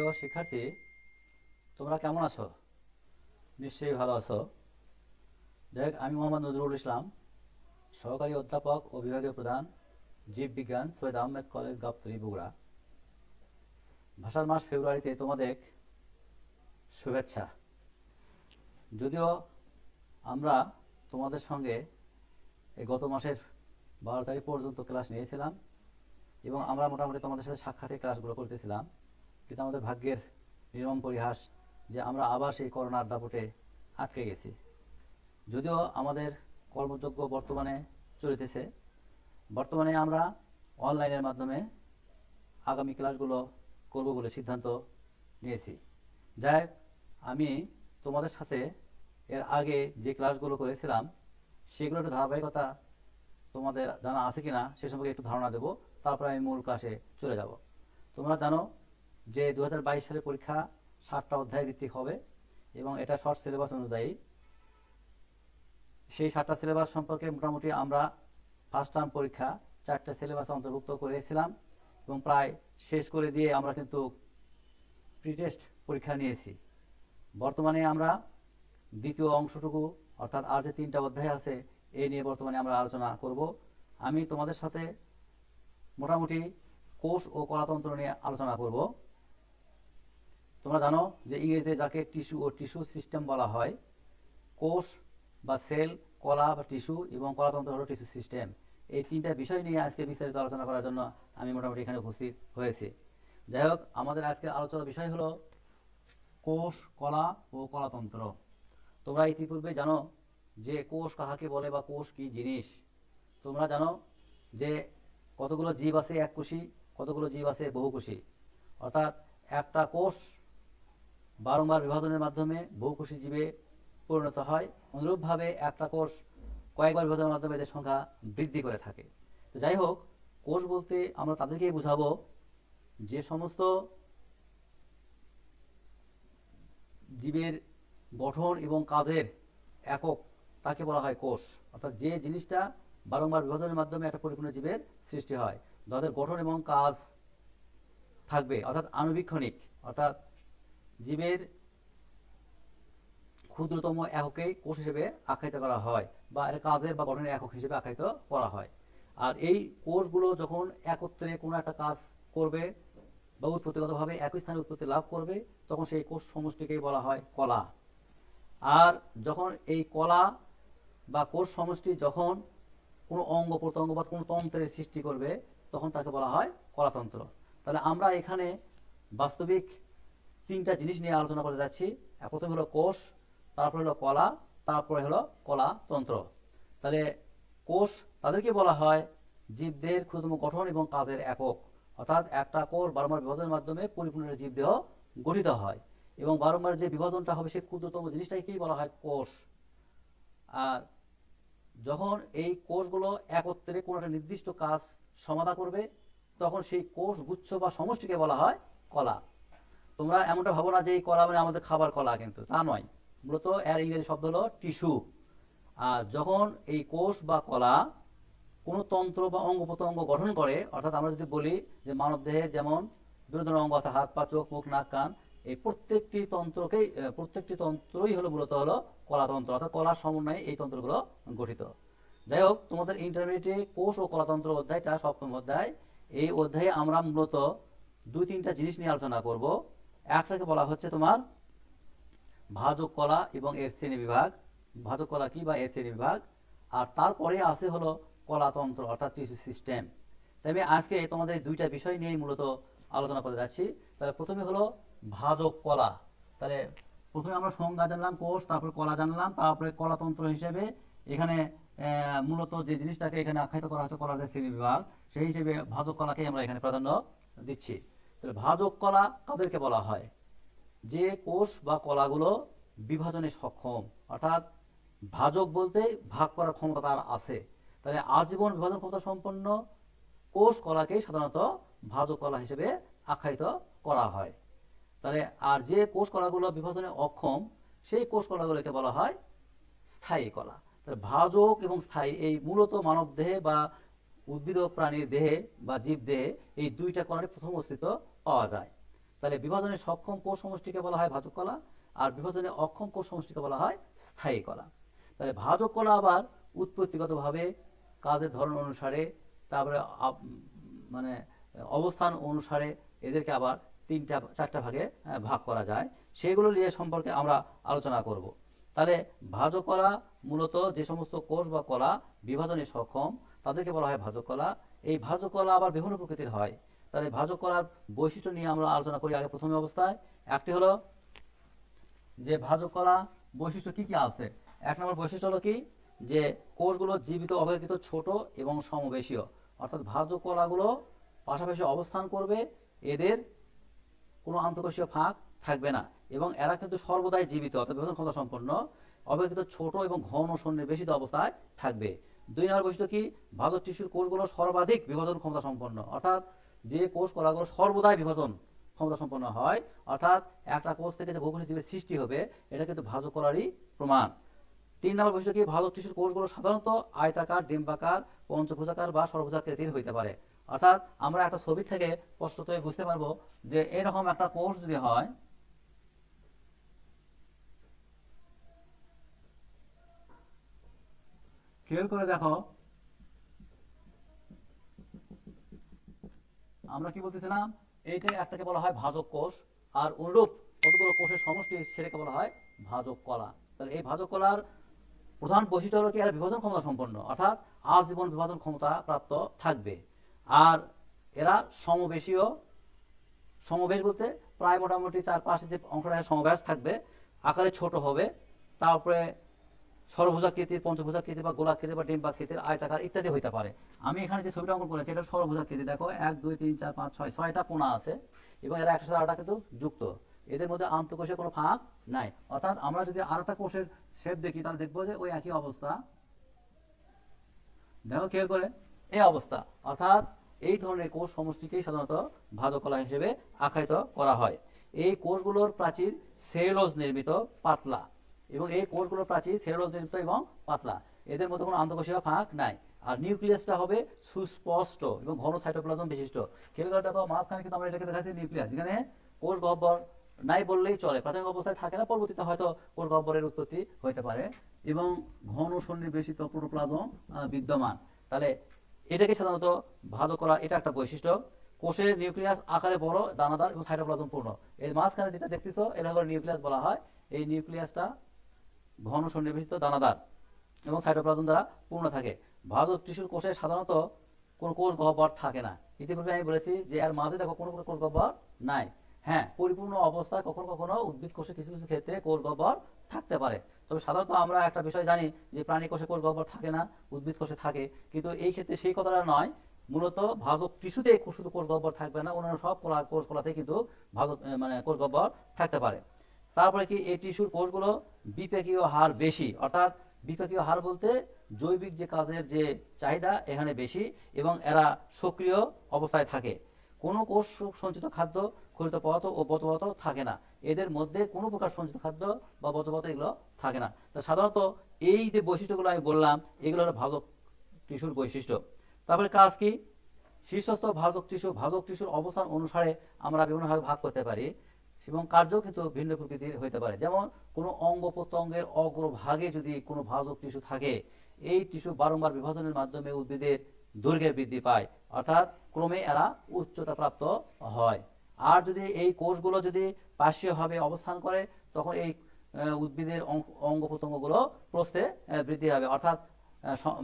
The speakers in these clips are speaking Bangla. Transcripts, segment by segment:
প্রিয় শিক্ষার্থী, তোমরা কেমন আছো? নিশ্চয়ই ভালো আছো। দেখ, আমি মোহাম্মদ নজরুল ইসলাম, সহকারী অধ্যাপক ও বিভাগীয় প্রধান, জীববিজ্ঞান, সৈয়দ আহমেদ কলেজ, গাবতলী, বগুড়া। ভাষার মাস ফেব্রুয়ারিতে তোমাদের শুভেচ্ছা। যদিও আমরা তোমাদের সঙ্গে এই গত মাসের 12 তারিখ পর্যন্ত ক্লাস নিয়েছিলাম এবং আমরা মোটামুটি তোমাদের সাথে সাক্ষাতে ক্লাসগুলো করতেছিলাম, কিন্তু আমাদের ভাগ্যের নির্মম পরিহাস যে আমরা আবার সেই করোনার দাপটে আটকে গেছি। যদিও আমাদের কর্মযজ্ঞ বর্তমানে চলিতেছে, বর্তমানে আমরা অনলাইনের মাধ্যমে আগামী ক্লাসগুলো করব বলে সিদ্ধান্ত নিয়েছি। যাই আমি তোমাদের সাথে এর আগে যে ক্লাসগুলো করেছিলাম সেগুলো একটু ধারাবাহিকতা তোমাদের জানা আছে কিনা সে সম্পর্কে একটু ধারণা দেব, তারপরে আমি মূল ক্লাসে চলে যাব। তোমরা জানো যে 2022 সালের পরীক্ষা 60টা অধ্যায় ভিত্তিক হবে এবং এটা শর্ট সিলেবাস অনুযায়ী। সেই 60টা সিলেবাস সম্পর্কে মোটামুটি আমরা ফার্স্ট টার্ম পরীক্ষা 4টা সিলেবাস অন্তর্ভুক্ত করেছিলাম এবং প্রায় শেষ করে দিয়ে আমরা কিন্তু প্রি টেস্ট পরীক্ষা নিয়েছি। বর্তমানে আমরা দ্বিতীয় অংশটুকু অর্থাৎ আর যে 3টা অধ্যায় আছে এই নিয়ে বর্তমানে আমরা আলোচনা করব। আমি তোমাদের সাথে মোটামুটি কোষ ও কলাতন্ত্র নিয়ে আলোচনা করব। তোমরা জানো যে ইংরেজিতে যাকে টিস্যু ও টিস্যু সিস্টেম বলা হয়, কোষ বা সেল, কলা বা টিস্যু এবং কলাতন্ত্র হলো টিস্যু সিস্টেম। এই 3টা বিষয় নিয়ে আজকে বিস্তারিত আলোচনা করার জন্য আমি মোটামুটি এখানে উপস্থিত হয়েছি। যাই হোক, আমাদের আজকের আলোচনার বিষয় হলো কোষ, কলা ও কলাতন্ত্র। তোমরা ইতিপূর্বে জানো যে কোষ কাহাকে বলে বা কোষ কি জিনিস। তোমরা জানো যে কতগুলো জীব আছে এককোষী, কতগুলো জীব আছে বহুকোষী। অর্থাৎ একটা কোষ বারংবার বিভাজনের মাধ্যমে বহুকোষী জীবে পরিণত হয়, অনুরূপভাবে একটা কোষ কয়েকবার বিভাজনের মাধ্যমে এদের সংখ্যা বৃদ্ধি করে থাকে। তো যাই হোক, কোষ বলতে আমরা তাদেরকেই বুঝাবো যে সমস্ত জীবের গঠন এবং কাজের একক, তাকে বলা হয় কোষ। অর্থাৎ যে জিনিসটা বারংবার বিভাজনের মাধ্যমে একটা পরিপূর্ণ জীবের সৃষ্টি হয়, যাদের গঠন এবং কাজ থাকবে অর্থাৎ আণুবীক্ষণিক, অর্থাৎ জীবের ক্ষুদ্রতম এককেই কোষ হিসেবে আখ্যায়িত করা হয় বা এর কাজের বা গঠনের একক হিসেবে আখ্যায়িত করা হয়। আর এই কোষগুলো যখন একত্রে কোনো একটা কাজ করবে বা উৎপত্তিগতভাবে একই স্থানে উৎপত্তি লাভ করবে, তখন সেই কোষ সমষ্টিকেই বলা হয় কলা। আর যখন এই কলা বা কোষ সমষ্টি যখন কোনো অঙ্গ প্রত্যঙ্গ বা কোনো তন্ত্রের সৃষ্টি করবে, তখন তাকে বলা হয় কলাতন্ত্র। তাহলে আমরা এখানে বাস্তবিক 3টা জিনিস নিয়ে আলোচনা করতে যাচ্ছি। প্রথমে হলো কোষ, তারপরে হলো কলা, তারপরে হলো কলাতন্ত্র। তাহলে কোষ তাদেরকে বলা হয় জীবদের ক্ষুদ্রতম গঠন এবং কাজের একক। অর্থাৎ একটা কোষ বারবার বিভাজনের মাধ্যমে পরিপূর্ণ জীবদেহ গঠিত হয় এবং বারংবার যে বিভাজনটা হবে সেই ক্ষুদ্রতম জিনিসটাকেই বলা হয় কোষ। আর যখন এই কোষগুলো একত্রে কোনো একটা নির্দিষ্ট কাজ সমাধা করবে, তখন সেই কোষ গুচ্ছ বা সমষ্টিকে বলা হয় কলা। তোমরা এমনটা ভাবো না যে এই কলা মানে আমাদের খাবার কলা, কিন্তু তা নয়। মূলত এর ইংরেজি শব্দ হলো টিস্যু। আর যখন এই কোষ বা কলা কোনো তন্ত্র বা অঙ্গ প্রত্যঙ্গ গঠন করে, অর্থাৎ আমরা যদি বলি যে মানব দেহের যেমন বিভিন্ন ধরনের অঙ্গ আছে, হাত পা চোখ মুখ নাক কান, এই প্রত্যেকটি তন্ত্রই হলো মূলত হলো কলাতন্ত্র, অর্থাৎ কলার সমন্বয়ে এই তন্ত্রগুলো গঠিত। যাই হোক, তোমাদের ইন্টারমিডিয়েটে কোষ ও কলাতন্ত্র অধ্যায়টা 7ম অধ্যায়। এই অধ্যায়ে আমরা মূলত 2-3টা জিনিস নিয়ে আলোচনা করব। একটাকে বলা হচ্ছে তোমার ভাজক কলা এবং এর শ্রেণী বিভাগ। ভাজক কলা কি বা এর শ্রেণী বিভাগ। আর তারপরে আছে হলো কলাতন্ত্র অর্থাৎ টিস্যু সিস্টেম। তাই আমি আজকে তোমাদের 2টা বিষয় নিয়েই মূলত আলোচনা করতে যাচ্ছি। তাহলে প্রথমে হলো ভাজক কলা। তাহলে প্রথমে আমরা সংজ্ঞা জানলাম কোষ, তারপর কলা জানলাম, তারপরে কলাতন্ত্র হিসেবে এখানে মূলত যে জিনিসটাকে এখানে আখ্যায়িত করা হচ্ছে কলার যে শ্রেণী বিভাগ, সেই হিসেবে ভাজক কলাকে আমরা এখানে প্রাধান্য দিচ্ছি। তাহলে ভাজক কলা কাদেরকে বলা হয়? যে কোষ বা কলাগুলো বিভাজনে সক্ষম, অর্থাৎ ভাজক বলতে ভাগ করার ক্ষমতা তার আছে। তাহলে আজীবন বিভাজন ক্ষমতা সম্পন্ন কোষ কলাকে সাধারণত ভাজক কলা হিসেবে আখ্যায়িত করা হয়। তাহলে আর যে কোষ কলাগুলো বিভাজনে অক্ষম, সেই কোষ কলাগুলোকে বলা হয় স্থায়ী কলা। তাহলে ভাজক এবং স্থায়ী এই মূলত মানব দেহে বা উদ্ভিদ ও প্রাণীর দেহে বা জীব দেহে এই 2টা কলারই প্রথম অস্তিত্ব পাওয়া যায়। তাহলে বিভাজনে সক্ষম কোষ সমষ্টিকে বলা হয় ভাজক কলা, আর বিভাজনে অক্ষম কোষ সমষ্টিকে বলা হয় স্থায়ী কলা। তাহলে ভাজক কলা আবার উৎপত্তিগতভাবে কাজের ধরন অনুসারে, তারপরে মানে অবস্থান অনুসারে এদেরকে আবার 3-4টা ভাগে ভাগ করা যায়। সেগুলো নিয়ে সম্পর্কে আমরা আলোচনা করব। তাহলে ভাজক কলা মূলত যে সমস্ত কোষ বা কলা বিভাজনে সক্ষম তাদেরকে বলা হয় ভাজক কলা। এই ভাজক কলা আবার বিভিন্ন প্রকৃতির হয়। তাহলে ভাজক কলার বৈশিষ্ট্য নিয়ে আমরা আলোচনা করি আগে প্রথমে অবস্থায়। একটি হলো যে ভাজক কলা বৈশিষ্ট্য কি কি আছে। 1 নম্বর বৈশিষ্ট্য হলো কি, যে কোষগুলো জীবিত অপেক্ষাকৃত ছোট এবং সমবেশীয়, অর্থাৎ ভাজক কলাগুলো পাশাপাশি অবস্থান করবে, এদের কোনো আন্তঃকোষীয় ফাঁক থাকবে না, এবং এরা কিন্তু সর্বদাই জীবিত অর্থাৎ বিভাজন ক্ষমতা সম্পন্ন, অপেক্ষাকৃত ছোট এবং ঘন সন্নিবেশিত অবস্থায় থাকবে। 2 নম্বর বৈশিষ্ট্য কি, ভাজক টিস্যুর কোষগুলো সর্বাধিক বিভাজন ক্ষমতা সম্পন্ন, অর্থাৎ যে কোষ কলাগুলো সর্বদাই বিভাজন ক্ষমতা সম্পন্ন হয়, অর্থাৎ একটা কোষ থেকে যে বহুকোষী জীবের সৃষ্টি হবে এটা কিন্তু ভাজক কলারই প্রমাণ। 3 নম্বর বৈশিষ্ট্য কি, ভাজক টিস্যুর কোষগুলো সাধারণত আয়তাকার, ডিম্বাকার, পঞ্চভুজাকার বা ষড়ভুজাকৃতির হইতে পারে। অর্থাৎ আমরা একটা ছবি থেকে স্পষ্টতই বুঝতে পারবো যে এরকম একটা কোষ যদি হয়, খেয়াল করে দেখো আমরা কি বলতেছিলাম, এইটা একটাকে বলা হয় ভাজক কোষ, আর অনুরূপ কতগুলো কোষের সমষ্টি সেটাকে বলা হয় ভাজক কলা। তাহলে এই ভাজক কলার প্রধান বৈশিষ্ট্য হলো কি, এরা বিভাজন ক্ষমতা সম্পন্ন, অর্থাৎ আজীবন বিভাজন ক্ষমতা প্রাপ্ত থাকবে। আর এরা সমবেশীয়, সমবেশ বলতে প্রায় মোটামুটি 4-5 যে অংশটা সমবেশ থাকবে, আকারে ছোট হবে, তারপরে ষড়ভুজাকৃতির, পঞ্চভুজাকৃতি বা গোলাকৃতি বা ডিম্বাকৃতির, আয়তাকার ইত্যাদি হইতে পারে। আমি এখানে যে ছবিটা অঙ্কন করেছি এটা ষড়ভুজাকৃতি। দেখো 1 2 3 4 5 6 6টা কোণা আছে এবং এরা একসাথে আরেকটা কিন্তু যুক্ত, এদের মধ্যে আন্তঃকোষে কোনো ফাঁক নাই। অর্থাৎ আমরা যদি আরেকটা কোষের শেপ দেখি তাহলে দেখবো যে ওই একই অবস্থা। দেখো খেয়াল করে এই অবস্থা, অর্থাৎ এই ধরনের কোষ সমষ্টিকেই সাধারণত ভাজক কলা হিসেবে আখ্যায়িত করা হয়। এই কোষগুলোর প্রাচীর সেলুলোজ নির্মিত, পাতলা, এবং এই কোষগুলোর প্রাচীর সেলুলোজ নির্মিত এবং পাতলা, এদের মধ্যে কোনো আন্তঃকোষীয় ফাঁক নাই। আর নিউক্লিয়াসটা হবে সুস্পষ্ট এবং ঘন সাইটোপ্লাজম বিশিষ্ট। খেয়াল করে দেখো মাঝখানে কিন্তু আমরা এটাকে দেখাচ্ছি নিউক্লিয়াস, যেখানে কোষ গহ্বর নাই বললেই চলে, প্রাথমিক অবস্থায় থাকে না, পরবর্তীতে হয়তো কোষ গহ্বরের উৎপত্তি হতে পারে, এবং ঘন সন্নিবেশিত প্রোটোপ্লাজম বিদ্যমান। তাহলে এটাকে সাধারণত ভাজক কলা, এটা একটা বৈশিষ্ট্য। কোষের নিউক্লিয়াস আকারে বড়, দানাদার এবং সাইটোপ্লাজম পূর্ণ। এই মাঝখানে যেটা দেখতেছো এটা হলো নিউক্লিয়াস বলা হয়। এই নিউক্লিয়াসটা ঘন সন্নিবেশিত, দানাদার এবং সাইটোপ্লাজম দ্বারা পূর্ণ থাকে। ভাজক টিস্যুর কোষে সাধারণত কোনো কোষ গহ্বর থাকে না। ইতিপূর্বে আমি বলেছি যে এর মাঝে দেখো কোনো কোষ গহ্বর নাই। হ্যাঁ, পরিপূর্ণ অবস্থায় কখনো কখনো উদ্ভিদ কোষে কিছু কিছু ক্ষেত্রে কোষ গহ্বর থাকতে পারে। তবে সাধারণত আমরা একটা বিষয় জানি যে প্রাণী কোষে কোষ গহ্বর থাকে না, উদ্ভিদ কোষে থাকে। কিন্তু এই ক্ষেত্রে সেই কথাটা নয়, মূলত ভাজক টিস্যুতে শুধু কোষ গহ্বর থাকবে না, অন্যান্য সব কোষ কলাতে কিন্তু ভাজক মানে কোষ গহ্বর থাকতে পারে। তারপরে কি, এই টিস্যুর কোষগুলো বিপাকীয় হার বেশি, অর্থাৎ বিপাকীয় হার বলতে জৈবিক যে কাজের যে চাহিদা এখানে বেশি, এবং এরা সক্রিয় অবস্থায় থাকে। কোনো কোষ সঞ্চিত খাদ্য, খরিত পদার্থ ও বর্জ্য পদার্থ থাকে না, এদের মধ্যে কোনো প্রকার সঞ্চিত খাদ্য বা বর্জ্য পদার্থ এগুলো থাকে না। তা সাধারণত এই যে বৈশিষ্ট্যগুলো আমি বললাম এগুলো হলো ভাজক টিস্যুর বৈশিষ্ট্য। তারপরে কাজ কি, শীর্ষস্থ ভাজক টিস্যু, ভাজক টিস্যুর অবস্থান অনুসারে আমরা বিভিন্নভাবে ভাগ করতে পারি, এবং কার্য কিন্তু ভিন্ন প্রকৃতির হইতে পারে। যেমন কোনো অঙ্গ প্রত্যঙ্গের অগ্রভাগে যদি কোনো ভাজক টিস্যু থাকে, এই টিস্যু বারংবার বিভাজনের মাধ্যমে উদ্ভিদের দৈর্ঘ্যের বৃদ্ধি পায়, অর্থাৎ ক্রমে এরা উচ্চতা প্রাপ্ত হয়। আর যদি এই কোষগুলো যদি পার্শ্বীয়ভাবে অবস্থান করে, তখন এই উদ্ভিদের অঙ্গ প্রত্যঙ্গগুলো প্রস্থে বৃদ্ধি হবে, অর্থাৎ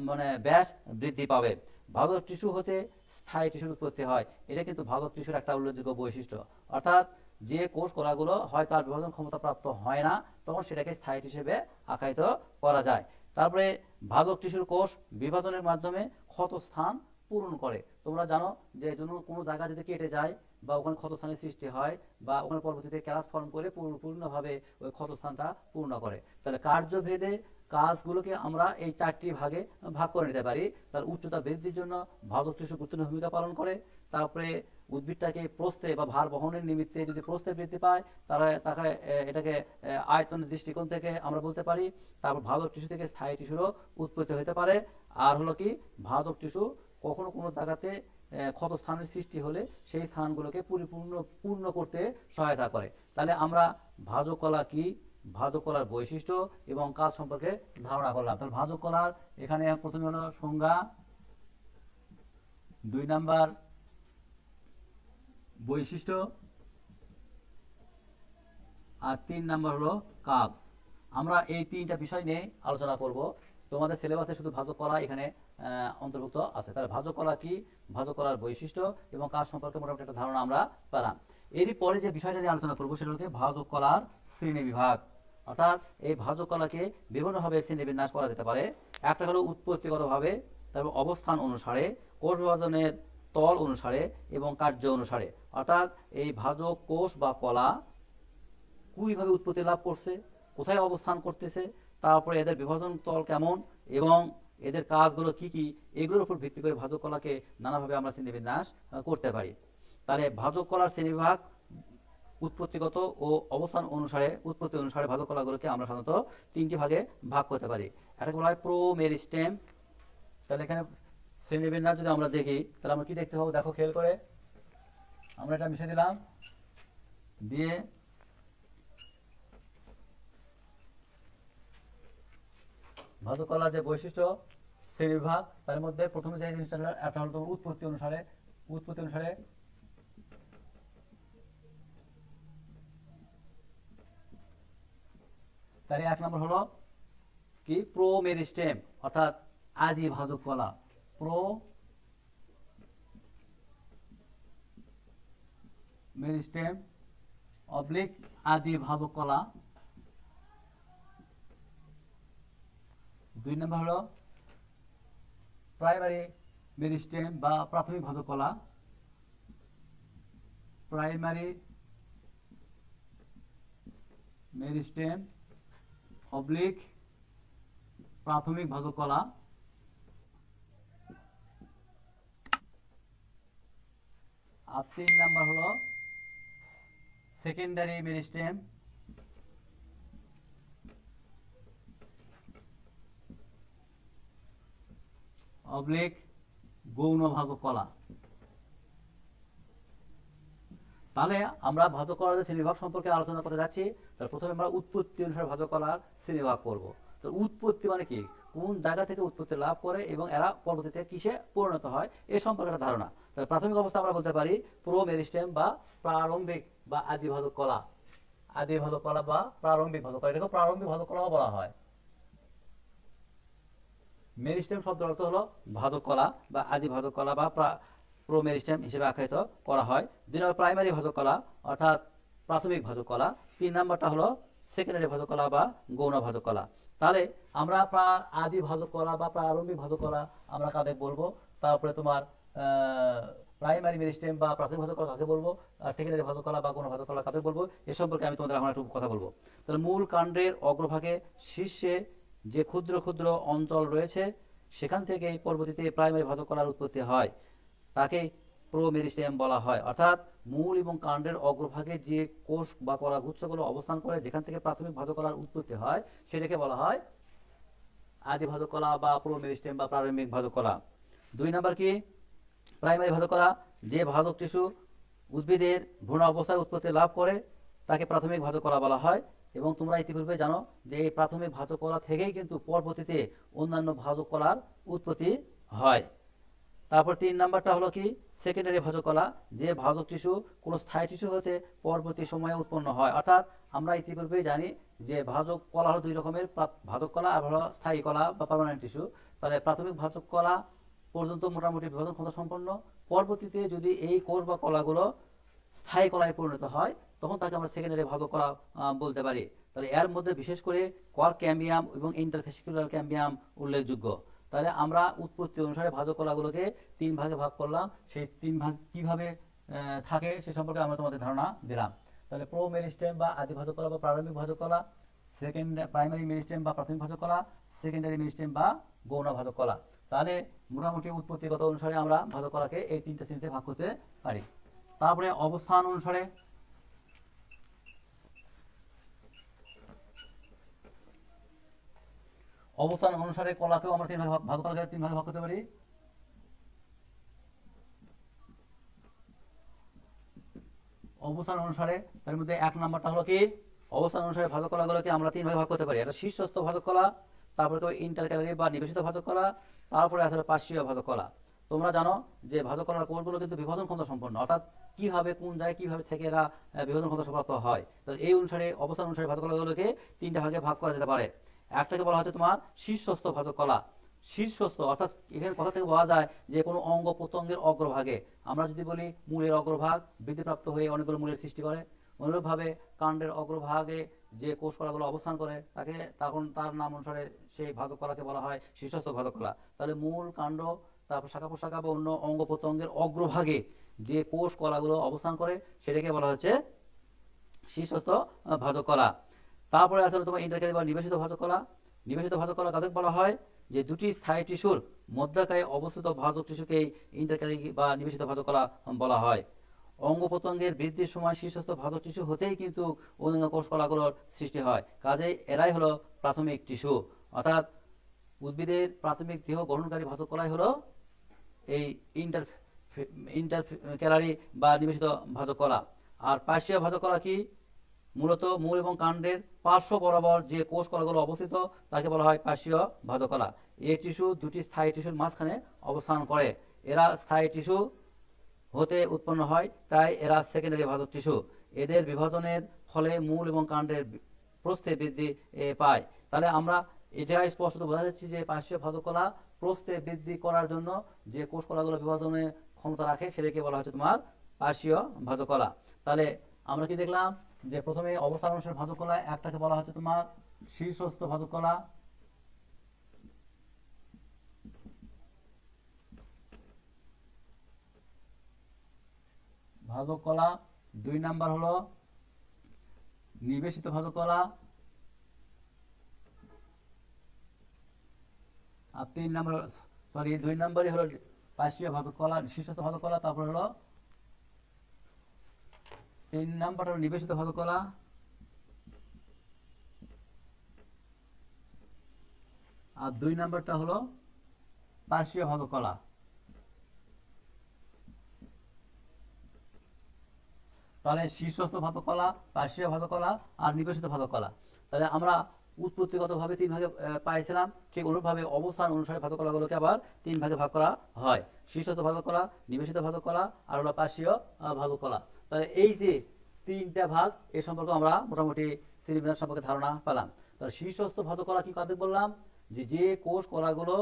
মানে ব্যাস বৃদ্ধি পাবে। ভাজক টিস্যু হতে স্থায়ী টিস্যুর উৎপত্তি হয়, এটা কিন্তু ভাজক টিস্যুর একটা উল্লেখযোগ্য বৈশিষ্ট্য। অর্থাৎ যে কোষ কলাগুলো হয় তার বিভাজন ক্ষমতা প্রাপ্ত হয় না, তখন সেটাকে স্থায়ী হিসেবে আখ্যায়িত করা যায়। তারপরে ভাজক টিস্যুর কোষ বিভাজনের মাধ্যমে ক্ষত স্থান পূরণ করে। তোমরা জানো যে কোনো জায়গা যদি কেটে যায় বা ওখানে ক্ষতস্থানের সৃষ্টি হয়, বা ওখানে পরবর্তীতে ক্যালাস ফর্ম করে পূর্ণভাবে ওই ক্ষতস্থানটা পূর্ণ করে। তাহলে কার্যভেদে কাজগুলোকে আমরা এই 4টি ভাগে ভাগ করে নিতে পারি। তার উচ্চতা বৃদ্ধির জন্য ভাজক টিস্যু গুরুত্বপূর্ণ ভূমিকা পালন করে। তারপরে উদ্ভিদটাকে প্রস্থে বা ভার বহনের নিমিত্তে যদি প্রস্থে বৃদ্ধি পায়, তাহলে তাকে এটাকে আয়তনের দৃষ্টিকোণ থেকে আমরা বলতে পারি। তারপর ভাজক টিস্যু থেকে স্থায়ী টিস্যুরও উৎপত্তি হতে পারে। আর হলো কি, ভাজক টিস্যু কখনো কোনো জায়গাতে ক্ষতস্থানের সৃষ্টি হলে সেই স্থানগুলোকে পূর্ণ করতে সহায়তা করে। তাহলে আমরা ভাজক কলা কি, ভাজক কলার বৈশিষ্ট্য এবং কাজ সম্পর্কে ধারণা করলাম। তাহলে ভাজক কলার এখানে প্রথমে হলো সংজ্ঞা, 2 নাম্বার বৈশিষ্ট্য, আর 3 নাম্বার হলো কাজ। আমরা এই 3টা বিষয় নিয়ে আলোচনা করব। তোমাদের সিলেবাসে শুধু ভাজক কলা এখানে অন্তর্ভুক্ত আছে। তাহলে ভাজক কলা কি, ভাজক কলার বৈশিষ্ট্য এবং কাজ সম্পর্কে মোটামুটি একটা ধারণা আমরা পেলাম। এরই পরে যে বিষয়টা নিয়ে আলোচনা করবো সেটা হচ্ছে ভাজক কলার শ্রেণী বিভাগ। অর্থাৎ এই ভাজক কলাকে বিভিন্নভাবে শ্রেণীবিন্যাস করা যেতে পারে। একটা হলো উৎপত্তিগতভাবে, তারপর অবস্থান অনুসারে, কোষ বিভাজনের তল অনুসারে এবং কার্য অনুসারে। অর্থাৎ এই ভাজক কোষ বা কলা কিভাবে উৎপত্তি লাভ করছে, কোথায় অবস্থান করতেছে, তারপরে এদের বিভাজন তল কেমন এবং এদের কাজগুলো কি কি, এগুলোর উপর ভিত্তি করে ভাজক কলাকে নানাভাবে আমরা শ্রেণীবিন্যাস করতে পারি। তাহলে ভাজক কলার শ্রেণীবিভাগ উৎপত্তিগত ও অবস্থান অনুসারে, উৎপত্তি অনুসারে ভাজক কলাগুলোকে আমরা সাধারণত 3টি ভাগে ভাগ করতে পারি। এটাকে বলা হয় প্রো মেরিস্টেম। তাহলে এখানে শ্রেণীবিন্যাস যদি আমরা দেখি তাহলে আমরা কি দেখতে পাবো, দেখো খেয়াল করে, আমরা এটা মিশিয়ে দিলাম, দিয়ে ভাজক কলার যে বৈশিষ্ট্য শ্রেণীবিভাগ, তার মধ্যে প্রথমে যে জিনিসটা একটা হলো তোমার উৎপত্তি অনুসারে, উৎপত্তি অনুসারে তার 1 নম্বর হলো কি প্রো মেরিস্টেম, অর্থাৎ আদি ভাজক কলা। প্রো মেরিস্টেম অবলিক আদি ভাজক কলা। 2 নম্বর হলো প্রাইমারি মেরিস্টেম বা প্রাথমিক ভাজক কলা। প্রাইমারি মেরিস্টেম অবলিক প্রাথমিক ভাজক কলা। আর 3 নাম্বার হলো সেকেন্ডারি মেরিস্টেম অবলিক গৌণ ভাজক কলা। তাহলে আমরা ভাজক কলার শ্রেণীবিভাগ সম্পর্কে আলোচনা করতে যাচ্ছি। তাহলে প্রথমে আমরা উৎপত্তি অনুসারে ভাজক কলার শ্রেণীবিভাগ করব। তো উৎপত্তি মানে কি, কোন জায়গা থেকে উৎপত্তি লাভ করে এবং এরা পরবর্তীতে কিসে পরিণত হয় এই সম্পর্কে একটা ধারণা। তাহলে প্রাথমিক অবস্থা আমরা বলতে পারি প্রো মেরিস্টেম বা প্রারম্ভিক বা আদি ভাজক কলা। আদি ভাজক কলা বা প্রারম্ভিক ভাজক কলা, এটাকে প্রারম্ভিক ভাজক কলাও বলা হয়। মেরিস্টেম শব্দের অর্থ হলো ভাজক কলা বা আদি ভাজক কলা বা প্রো মেরিস্টেম হিসেবে আখ্যায়িত করা হয়। 2 নম্বর প্রাইমারি ভাজক কলা অর্থাৎ প্রাথমিক ভাজক কলা। 3 নাম্বারটা হলো সেকেন্ডারি ভাজক কলা বা গৌণ ভাজক কলা। তাহলে আমরা আদি ভাজক কলা বা প্রারম্ভিক ভাজক কলা আমরা কাদের বলবো, তারপরে তোমার প্রাইমারি মেরিস্টেম বা প্রাথমিক ভাজক কলা কাকে বলবো, আর সেকেন্ডারি ভাজক কলা বা গৌণ ভাজক কলা কাকে বলবো, এ সম্পর্কে আমি তোমাদের এখন একটু কথা বলবো। তাহলে মূল কাণ্ডের অগ্রভাগে শীর্ষে যে ক্ষুদ্র ক্ষুদ্র অঞ্চল রয়েছে সেখান থেকে পরবর্তীতে প্রাইমারি ভাজক কলার উৎপত্তি হয়, তাকে প্রো মেরিস্টেম বলা হয়। অর্থাৎ মূল এবং কাণ্ডের অগ্রভাগে যে কোষ বা কলা গুচ্ছগুলো অবস্থান করে যেখান থেকে প্রাথমিক ভাজক কলার উৎপত্তি হয় সেটাকে বলা হয় আদি ভাজক কলা বা প্রো মেরিস্টেম বা প্রারম্ভিক ভাজক কলা। 2 নাম্বার কি প্রাইমারি ভাজক কলা, যে ভাজক টিস্যু উদ্ভিদের ভ্রূণ অবস্থায় উৎপত্তি লাভ করে তাকে প্রাথমিক ভাজক কলা বলা হয়। এবং তোমরা ইতিপূর্বে জানো যে এই প্রাথমিক ভাজক কলা থেকেই কিন্তু পরবর্তীতে অন্যান্য ভাজক কলার উৎপত্তি হয়। তারপর 3 নাম্বারটা হলো কি সেকেন্ডারি ভাজক কলা, যে ভাজক টিস্যু কোনো স্থায়ী টিস্যু হতে পরবর্তী সময়ে উৎপন্ন হয়। অর্থাৎ আমরা ইতিপূর্বেই জানি যে ভাজক কলা হলো 2 রকমের, ভাজক কলা আর হলো স্থায়ী কলা বা পার্মানেন্ট টিস্যু। তাহলে প্রাথমিক ভাজক কলা পর্যন্ত মোটামুটি বিভাজন ক্ষমতা সম্পন্ন, পরবর্তীতে যদি এই কোষ বা কলাগুলো স্থায়ী কলায় পরিণত হয় তখন তাকে আমরা সেকেন্ডারি ভাজক কলা বলতে পারি। তাহলে এর মধ্যে বিশেষ করে কর্ক ক্যাম্বিয়াম এবং ইন্টারফেসিকুলার ক্যাম্বিয়াম উল্লেখযোগ্য। তাহলে আমরা উৎপত্তি অনুসারে ভাজক কলাগুলোকে 3 ভাগে ভাগ করলাম। সেই 3 ভাগ কিভাবে থাকে সে সম্পর্কে আমরা তোমাদের ধারণা দিলাম। তাহলে প্রো মেরিস্টেম বা আদি ভাজক কলা বা প্রারম্ভিক ভাজক কলা, প্রাইমারি মেরিস্টেম বা প্রাথমিক ভাজক কলা, সেকেন্ডারি মেরিস্টেম বা গৌণ ভাজক কলা। তাহলে মোটামুটি উৎপত্তিগত অনুসারে আমরা ভাজক কলাকে এই 3টা শ্রেণীতে ভাগ করতে পারি। তারপরে অবস্থান অনুসারে, অবস্থান অনুসারে কলাকেও আমরা 3 ভাগে ভাগ করতে পারি। অবস্থান অনুসারে, তার মধ্যে 1 নাম্বারটা হলো কি অবস্থান অনুসারে ভাজক কলাগুলোকে আমরা 3 ভাগে ভাগ করতে পারি। এটা শীর্ষস্থ ভাজক কলা, তারপরে তো ইন্টারক্যালারি বা নিবেশিত ভাজক কলা, তারপরে আসলে পার্শ্বীয় ভাজক কলা। তোমরা জানো যে ভাজক কলার কোষগুলো কিন্তু বিভাজন ক্ষমতা সম্পন্ন, অর্থাৎ কিভাবে কোন জায়গায় কিভাবে থেকে এরা বিভাজন ক্ষমতা সম্পন্ন হয়। তো এই অনুসারে অবস্থান অনুসারে ভাজক কলাগুলোকে 3টা ভাগে ভাগ করা যেতে পারে। একটাকে বলা হচ্ছে তোমার শীর্ষস্থ ভাজক কলা। শীর্ষস্থ অর্থাৎ এখানে কথা থেকে বলা যায় যে কোনো অঙ্গ প্রত্যঙ্গের অগ্রভাগে, আমরা যদি বলি মূলের অগ্রভাগ বৃদ্ধিপ্রাপ্ত হয়ে অনেকগুলো মূলের সৃষ্টি করে, অনুরূপভাবে কাণ্ডের অগ্রভাগে যে কোষ কলাগুলো অবস্থান করে তাকে তখন তার নাম অনুসারে সেই ভাজক কলাকে বলা হয় শীর্ষস্থ ভাজক কলা। তাহলে মূল, কাণ্ড, তারপর শাখা প্রশাখা বা অন্য অঙ্গ প্রত্যঙ্গের অগ্রভাগে যে কোষ কলাগুলো অবস্থান করে সেটাকে বলা হচ্ছে শীর্ষস্থ ভাজক কলা। তারপরে আসলে তোমার ইন্টারক্যালারি বা নিবেশিত ভাজক কলা। নিবেশিত ভাজক কলা কাদের বলা হয়? যে দুটি স্থায়ী টিস্যুর মধ্যাকায় অবস্থিত ভাজক টিস্যুকেই ইন্টারক্যালারি বা নিবেশিত ভাজক কলা বলা হয়। অঙ্গ প্রত্যঙ্গের বৃদ্ধির সময় শীর্ষস্থ ভাজক টিস্যু হতেই কিন্তু অন্যান্য কোষ কলাগুলোর সৃষ্টি হয়, কাজেই এরাই হলো প্রাথমিক টিস্যু। অর্থাৎ উদ্ভিদের প্রাথমিক দেহ গঠনকারী ভাজক কলাই হলো এই ইন্টারক্যালারি বা নিবেশিত ভাজক কলা। আর পার্শ্বীয় ভাজক কলা কি? মূলত মূল এবং কাণ্ডের পার্শ্ব বরাবর যে কোষ কলাগুলো অবস্থিত তাকে বলা হয় পার্শ্বীয় ভাজক কলা। এই টিস্যু দুটি স্থায়ী টিস্যুর মাঝখানে অবস্থান করে। এরা স্থায়ী টিস্যু হতে উৎপন্ন হয়, তাই এরা সেকেন্ডারি ভাজক টিস্যু। এদের বিভাজনের ফলে মূল এবং কাণ্ডের প্রস্থে বৃদ্ধি পায়। তাহলে আমরা এটা স্পষ্ট বোঝা যাচ্ছে যে পার্শ্বীয় ভাজক কলা প্রস্থে বৃদ্ধি করার জন্য যে কোষ কলাগুলো বিভাজনের ক্ষমতা রাখে সেটাকে বলা হচ্ছে তোমার পার্শ্বীয় ভাজক কলা। তাহলে আমরা কি দেখলাম যে প্রথমে অবস্থান অনুসারে ভাজক কলা একটাকে বলা হচ্ছে তোমার শীর্ষস্থ ভাজক কলা, ভাজক কলা। 2 নাম্বার হলো নিবেশিত ভাজক কলা, আর 3 নাম্বার 2 নাম্বারই হলো পার্শ্বীয় ভাজক কলা, শীর্ষস্থ ভাজক কলা। তারপর হলো 3 নাম্বারটা হলো নিবেশিত ভাজক কলা, আর 2 নাম্বারটা হলো পার্শ্বীয় ভাজক কলা। তাহলে শীর্ষস্থ ভাজক কলা, পার্শ্বীয় ভাজক কলা আর নিবেশিত ভাজক কলা। তাহলে আমরা উৎপত্তিগতভাবে 3 ভাগে পাইছিলাম, ঠিক অনুরূপভাবে অবস্থান অনুসারে ভাজক কলাগুলোকে আবার 3 ভাগে ভাগ করা হয়। শীর্ষস্থ ভাজক কলা, নিবেশিত ভাজক কলা আর হলো পার্শ্বীয় ভাজক কলা। তাহলে এই যে 3টা ভাগ এ সম্পর্কে আমরা মোটামুটি শ্রেণীবিন্যাস সম্পর্কে ধারণা পেলাম। তাহলে শীর্ষস্থ ভাজক কলা কি কাদের বললাম? যে কোষ কলাগুলো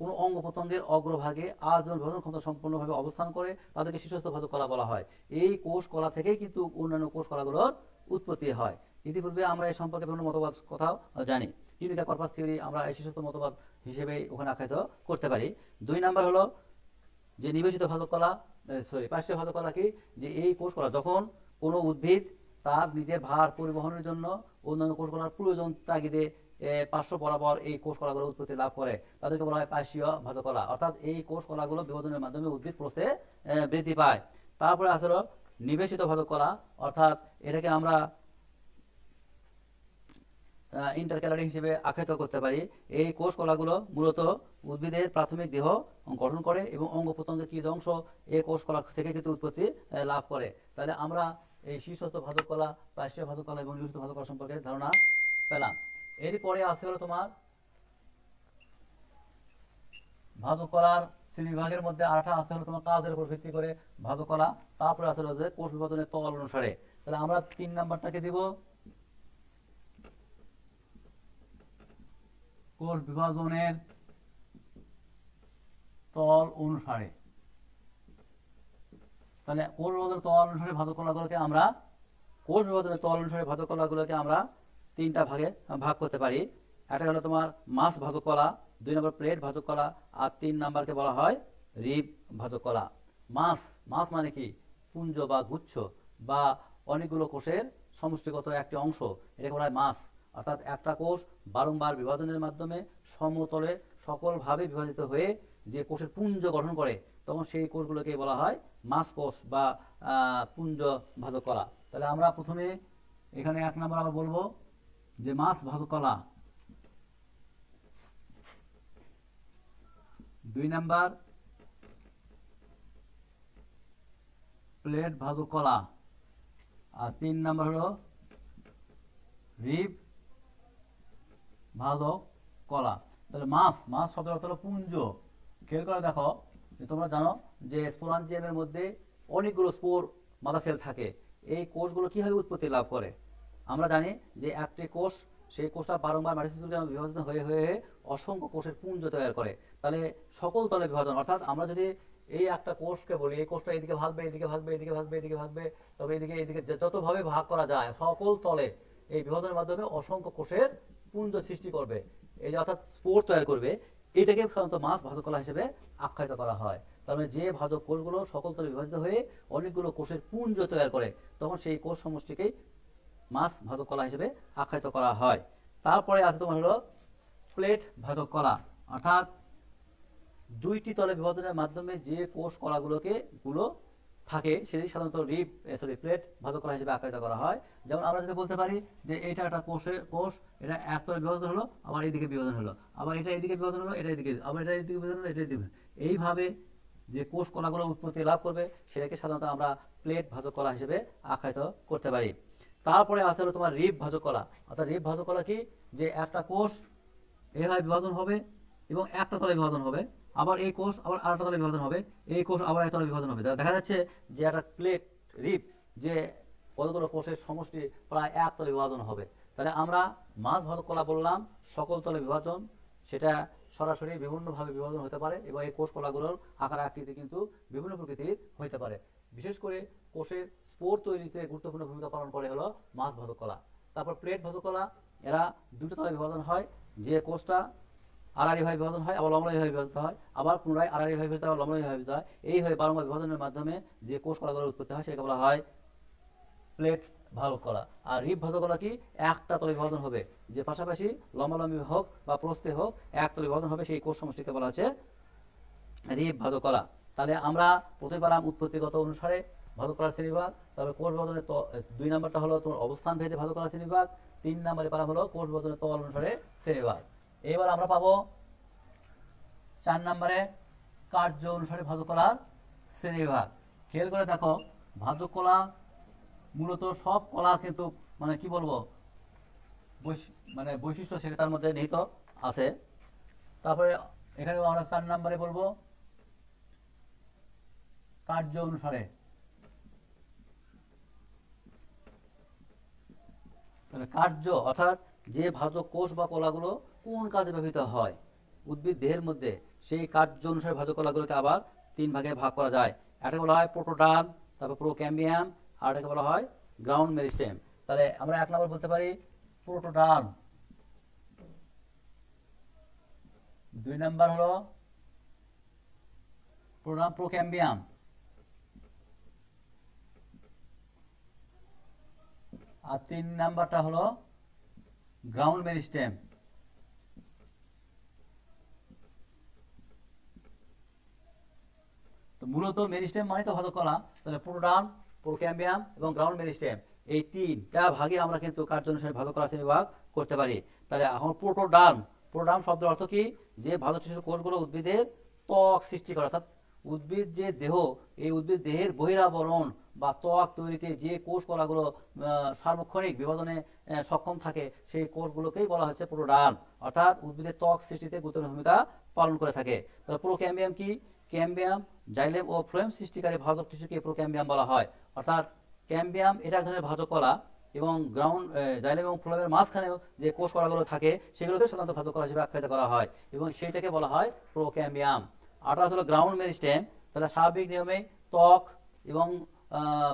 কোনো অঙ্গ প্রত্যঙ্গের অগ্রভাগে আজীবন বিভাজন ক্ষমতা সম্পূর্ণভাবে অবস্থান করে তাদেরকে শীর্ষস্থ ভাজক কলা বলা হয়। এই কোষ কলা থেকেই কিন্তু অন্যান্য কোষ কলাগুলোর উৎপত্তি হয়। ইতিপূর্বে আমরা এই সম্পর্কে বিভিন্ন মতবাদ কথাও জানি। টিউনিকা কর্পাস থিওরি আমরা এই শীর্ষস্থ মতবাদ হিসেবে ওখানে আখ্যায়িত করতে পারি। 2 নাম্বার হলো যে নিবেশিত ভাজক কলা, পার্শ্বীয় ভাজক কলা কি? যে এই কোষ কলা যখন কোনো উদ্ভিদ তার নিজের ভার পরিবহনের জন্য অন্যান্য কোষ কলার প্রয়োজন তাগিদে পার্শ্ব বরাবর এই কোষ কলাগুলো উৎপত্তি লাভ করে তাদেরকে বলা হয় পার্শ্বীয় ভাজক কলা। অর্থাৎ এই কোষ কলাগুলো বিভাজনের মাধ্যমে উদ্ভিদ প্রস্থে বৃদ্ধি পায়। তারপরে আসলে নিবেশিত ভাজক কলা, অর্থাৎ এটাকে আমরা ইন্টারক্যালারি হিসেবে আখ্যায়িত করতে পারি। এই কোষ কলাগুলো মূলত উদ্ভিদের প্রাথমিক দেহ গঠন করে এবং অঙ্গ প্রত্যঙ্গের কিছু অংশ এই কোষ কলা থেকে কিন্তু উৎপত্তি লাভ করে। তাহলে আমরা এই শীর্ষস্থ ভাজক কলা, পার্শ্বীয় ভাজক কলা এবং নিবেশিত ভাজক কলা সম্পর্কে ধারণা পেলাম। এরপরে আসে হলো তোমার ভাজক কলার শ্রেণীবিভাগের মধ্যে আরেকটা আসে হলো তোমার কাজের উপর ভিত্তি করে ভাজক কলা। তারপরে আসে হলো যে কোষ বিভাজনের তল অনুসারে। তাহলে আমরা 3 নাম্বারটাকে দিব কোষ বিভাজনের তল অনুসারে। তাহলে কোষ বিভাজনের তল অনুসারে ভাজক কলাগুলোকে আমরা কোষ বিভাজনের তল অনুসারে ভাজক কলাগুলোকে আমরা 3টা ভাগে ভাগ করতে পারি। একটা হলো তোমার মাস ভাজক কলা, 2 নম্বর প্লেট ভাজক কলা আর 3 নাম্বারকে বলা হয় রিব ভাজক কলা। মাস মাস মানে কি? পুঞ্জ বা গুচ্ছ বা অনেকগুলো কোষের সমষ্টিগত একটি অংশ, এটাকে বলা হয় মাস। অর্থাৎ একটা কোষ বারংবার বিভাজনের মাধ্যমে সমতলে সকলভাবে বিভাজিত হয়ে যে কোষের পুঞ্জ গঠন করে তখন সেই কোষগুলোকে বলা হয় মাস কোষ বা পুঞ্জ ভাজক কলা। তাহলে আমরা প্রথমে এখানে 1 নম্বর আবার বলবো যে মাস ভাজক কলা, 2 নাম্বার প্লেট ভাজক কলা, আর 3 নাম্বার হলো রিব ভাজক কলা। তাহলে মাছ শব্দের অর্থ হলো পুঞ্জ। খেয়াল করে দেখো যে তোমরা জানো যে স্পোরাঞ্জিয়ামের মধ্যে অনেকগুলো স্পোর মাদা সেল থাকে। এই কোষগুলো কিভাবে উৎপত্তি লাভ করে? আমরা জানি যে একটি কোষ, সেই কোষটা বারংবার মাইটোসিসে বিভাজিত হয়ে হয়ে অসংখ্য কোষের পুঞ্জ তৈরি করে। তাহলে সকল তলে বিভাজন, অর্থাৎ আমরা যদি এই একটা কোষকে বলি, এই কোষটা এদিকে ভাগবে, এদিকে ভাগবে, এদিকে ভাগবে, এদিকে ভাগবে, তবে এদিকে যতভাবে ভাগ করা যায় সকল তলে এই বিভাজনের মাধ্যমে অসংখ্য কোষের পুঞ্জ সৃষ্টি করবে, এই যে অর্থাৎ স্পোর তৈরি করবে। এটাকে সাধারণত মাছ ভাজক কলা হিসেবে আখ্যায়িত করা হয়। তার মানে যে ভাজক কোষগুলো সকল তলে বিভাজিত হয়ে অনেকগুলো কোষের পুঞ্জ তৈরি করে, তখন সেই কোষ সমষ্টিকেই মাছ ভাজক কলা হিসেবে আখ্যায়িত করা হয়। তারপরে আছে তোমার হলো প্লেট ভাজক কলা, অর্থাৎ দুইটি তলে বিভাজনের মাধ্যমে যে কোষ কলাগুলোকে থাকে সেটি সাধারণত প্লেট ভাজক কলা হিসেবে আখ্যায়িত করা হয়। যেমন আমরা যদি বলতে পারি যে এটা একটা কোষ, এটা এক তলে বিভাজন হলো, আবার এইদিকে বিভাজন হলো, আবার এটা এইদিকে বিভাজন হলো, এটা এইদিকে, আবার এটা এইদিকে বিভাজন হলো, এটা এইদিকে। এইভাবে যে কোষ কলাগুলো উৎপত্তি লাভ করবে সেটাকে সাধারণত আমরা প্লেট ভাজক কলা হিসেবে আখ্যায়িত করতে পারি। তারপরে আছে হলো তোমার রিব ভাজক কলা, অর্থাৎ রিব ভাজক কলা কি, যে একটা কোষ এইভাবে বিভাজন হবে এবং একটা তলে বিভাজন হবে, আবার এই কোষ আবার আরেকটা তলে বিভাজন হবে, এই কোষ আবার এক তলে বিভাজন হবে। দেখা যাচ্ছে যে একটা প্লেট রিব, যে কতগুলো কোষের সমষ্টি প্রায় এক তলে বিভাজন হবে। তাহলে আমরা মাছ ভাজক কলা বললাম সকল তলে বিভাজন, সেটা সরাসরি বিভিন্নভাবে বিভাজন হতে পারে এবং এই কোষ কলাগুলোর আকার আকৃতি কিন্তু বিভিন্ন প্রকৃতির হতে পারে। বিশেষ করে কোষের স্পোর তৈরিতে গুরুত্বপূর্ণ ভূমিকা পালন করে হলো মাছ ভাজক কলা। তারপর প্লেট ভাজক কলা, এরা দুটো তলে বিভাজন হয়, যে কোষটা আড়াআড়িভাবে বিভাজন হয়, আবার লম্বালম্বিভাবে বিভাজিত হয়, আবার পুনরায় আড়াআড়িভাবে বিভাজিত হয়, আবার লম্বালম্বিভাবে বিভাজিত হয়। এইভাবে বারংবার বিভাজনের মাধ্যমে যে কোষ কলাগুলোর উৎপত্তি হয় সেটাকে বলা হয় প্লেট ভাজক কলা। আর রিব ভাজক কলা কি, একটা তলে বিভাজন হবে, যে পাশাপাশি লম্বালম্বি হোক বা প্রস্থে হোক এক তলে বিভাজন হবে, সেই কোষ সমষ্টিকে বলা হচ্ছে রিব ভাজক কলা। তাহলে আমরা প্রথমে পেলাম উৎপত্তিগত অনুসারে ভাজক কলার শ্রেণীবিভাগ, তারপরে কোষ বিভাজনের 2 নাম্বারটা হলো তোমার অবস্থান ভেদে ভাজক কলার শ্রেণীবিভাগ, 3 নাম্বারে পেলাম হলো কোষ বিভাজনের তল অনুসারে শ্রেণীবিভাগ। এবার আমরা পাবো 4 নাম্বারে কার্য অনুসারে ভাজক কলার শ্রেণীবিভাগ। খেয়াল করে দেখো, ভাজক কলা মূলত সব কলা কিন্তু মানে কি বলবো বৈশিষ্ট্য সেটা তার মধ্যে নিহিত আছে। তারপরে এখানে আমরা 4 নাম্বারে বলবো কার্য অনুসারে। তাহলে কার্য অর্থাৎ যে ভাজক কোষ বা কলাগুলো কোন কাজে ব্যবহৃত হয় উদ্ভিদ দেহের মধ্যে, সেই কার্য অনুসারে ভাজক কলাগুলোকে আবার 3 ভাগে ভাগ করা যায়। এটাকে বলা হয় প্রোটোডার্ম, তারপর প্রোক্যাম্বিয়াম, আর এটাকে বলা হয় গ্রাউন্ড মেরিস্টেম। তাহলে আমরা 1 নম্বর বলতে পারি প্রোটোডার্ম, 2 নাম্বার হলো প্রোক্যাম্বিয়াম, আর 3 নাম্বারটা হলো গ্রাউন্ড মেরিস্টেম। তো মূলত মেরিস্টেম মানে তো ভাজক কলা, তাহলে প্রোটোডার্ম, প্রোক্যাম্বিয়াম এবং গ্রাউন্ড মেরিস্টেম, এই 3টা ভাগে আমরা কিন্তু কার্য অনুসারে ভাজক কলা শ্রেণীবিভাগ করতে পারি। তাহলে এখন প্রোটোডার্ম শব্দের অর্থ কি, যে ভাজক টিস্যু কোষগুলো উদ্ভিদের ত্বক সৃষ্টি করে, অর্থাৎ উদ্ভিদ যে দেহ, এই উদ্ভিদ দেহের বহিরাবরণ বা ত্বক তৈরিতে যে কোষ কলাগুলো সার্বক্ষণিক বিভাজনে সক্ষম থাকে, সেই কোষগুলোকেই বলা হচ্ছে প্রোটোডার্ম, অর্থাৎ উদ্ভিদের ত্বক সৃষ্টিতে গুরুত্বপূর্ণ ভূমিকা পালন করে থাকে। তাহলে প্রোক্যাম্বিয়াম কি, ক্যাম্বিয়াম, জাইলেম ও ফ্লোয়েম সৃষ্টিকারী ভাজক টিস্যুকে প্রোক্যাম্বিয়াম বলা হয়। অর্থাৎ ক্যাম্বিয়াম এটা এক ধরনের ভাজক কলা এবং জাইলেম এবং ফ্লোয়েমের মাঝখানেও যে কোষ কলাগুলো থাকে সেগুলোকে সাধারণত ভাজক কলা হিসেবে আখ্যায়িত করা হয় এবং সেইটাকে বলা হয় প্রোক্যাম্বিয়াম। আরটা হলো গ্রাউন্ড মেরিস্টেম। তাহলে স্বাভাবিক নিয়মে ত্বক এবং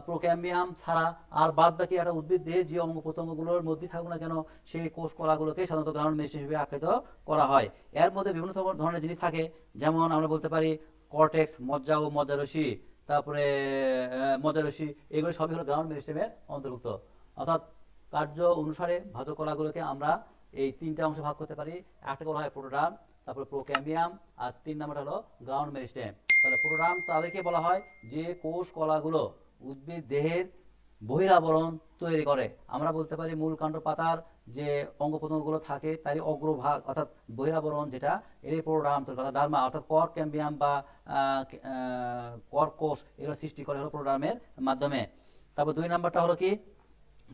প্রোক্যাম্বিয়াম ছাড়া আর বাদ বাকি একটা উদ্ভিদ দেহের যে অঙ্গ প্রত্যঙ্গগুলোর মধ্যে থাকুক না কেন, সেই কোষ কলাগুলোকে সাধারণত গ্রাউন্ড মেরিস্টেম হিসেবে আখ্যায়িত করা হয়। এর মধ্যে বিভিন্ন ধরনের জিনিস থাকে, যেমন আমরা বলতে পারি কর্টেক্স, মজ্জা ও মজ্জারশি, তারপরে মজ্জারশি, এগুলো সবই হলো গ্রাউন্ড মেরিস্টেমের অন্তর্ভুক্ত। অর্থাৎ কার্য অনুসারে ভাজক কলাগুলোকে আমরা এই 3টা অংশে ভাগ করতে পারি। একটা বলা হয় প্রোটোডার্ম, তারপরে প্রোক্যাম্বিয়াম, আর 3 নাম্বার হলো গ্রাউন্ড মেরিস্টেম। তাহলে প্রোটোডার্ম তাদেরকে বলা হয় যে কোষ কলাগুলো উদ্ভিদ দেহের বহিরাবরণ তৈরি করে। আমরা বলতে পারি মূল কাণ্ড পাতার যে অঙ্গ প্রত্যঙ্গগুলো থাকে তারই অগ্রভাগ অর্থাৎ বহিরাবরণ, যেটা এর প্রোটোডার্ম তৈরি করে, ডার্মা অর্থাৎ কর্ক ক্যাম্বিয়াম বা কর্ক কোষ, এগুলো সৃষ্টি করে হলো প্রোটোডার্মের মাধ্যমে। তারপর 2 নাম্বারটা হলো কি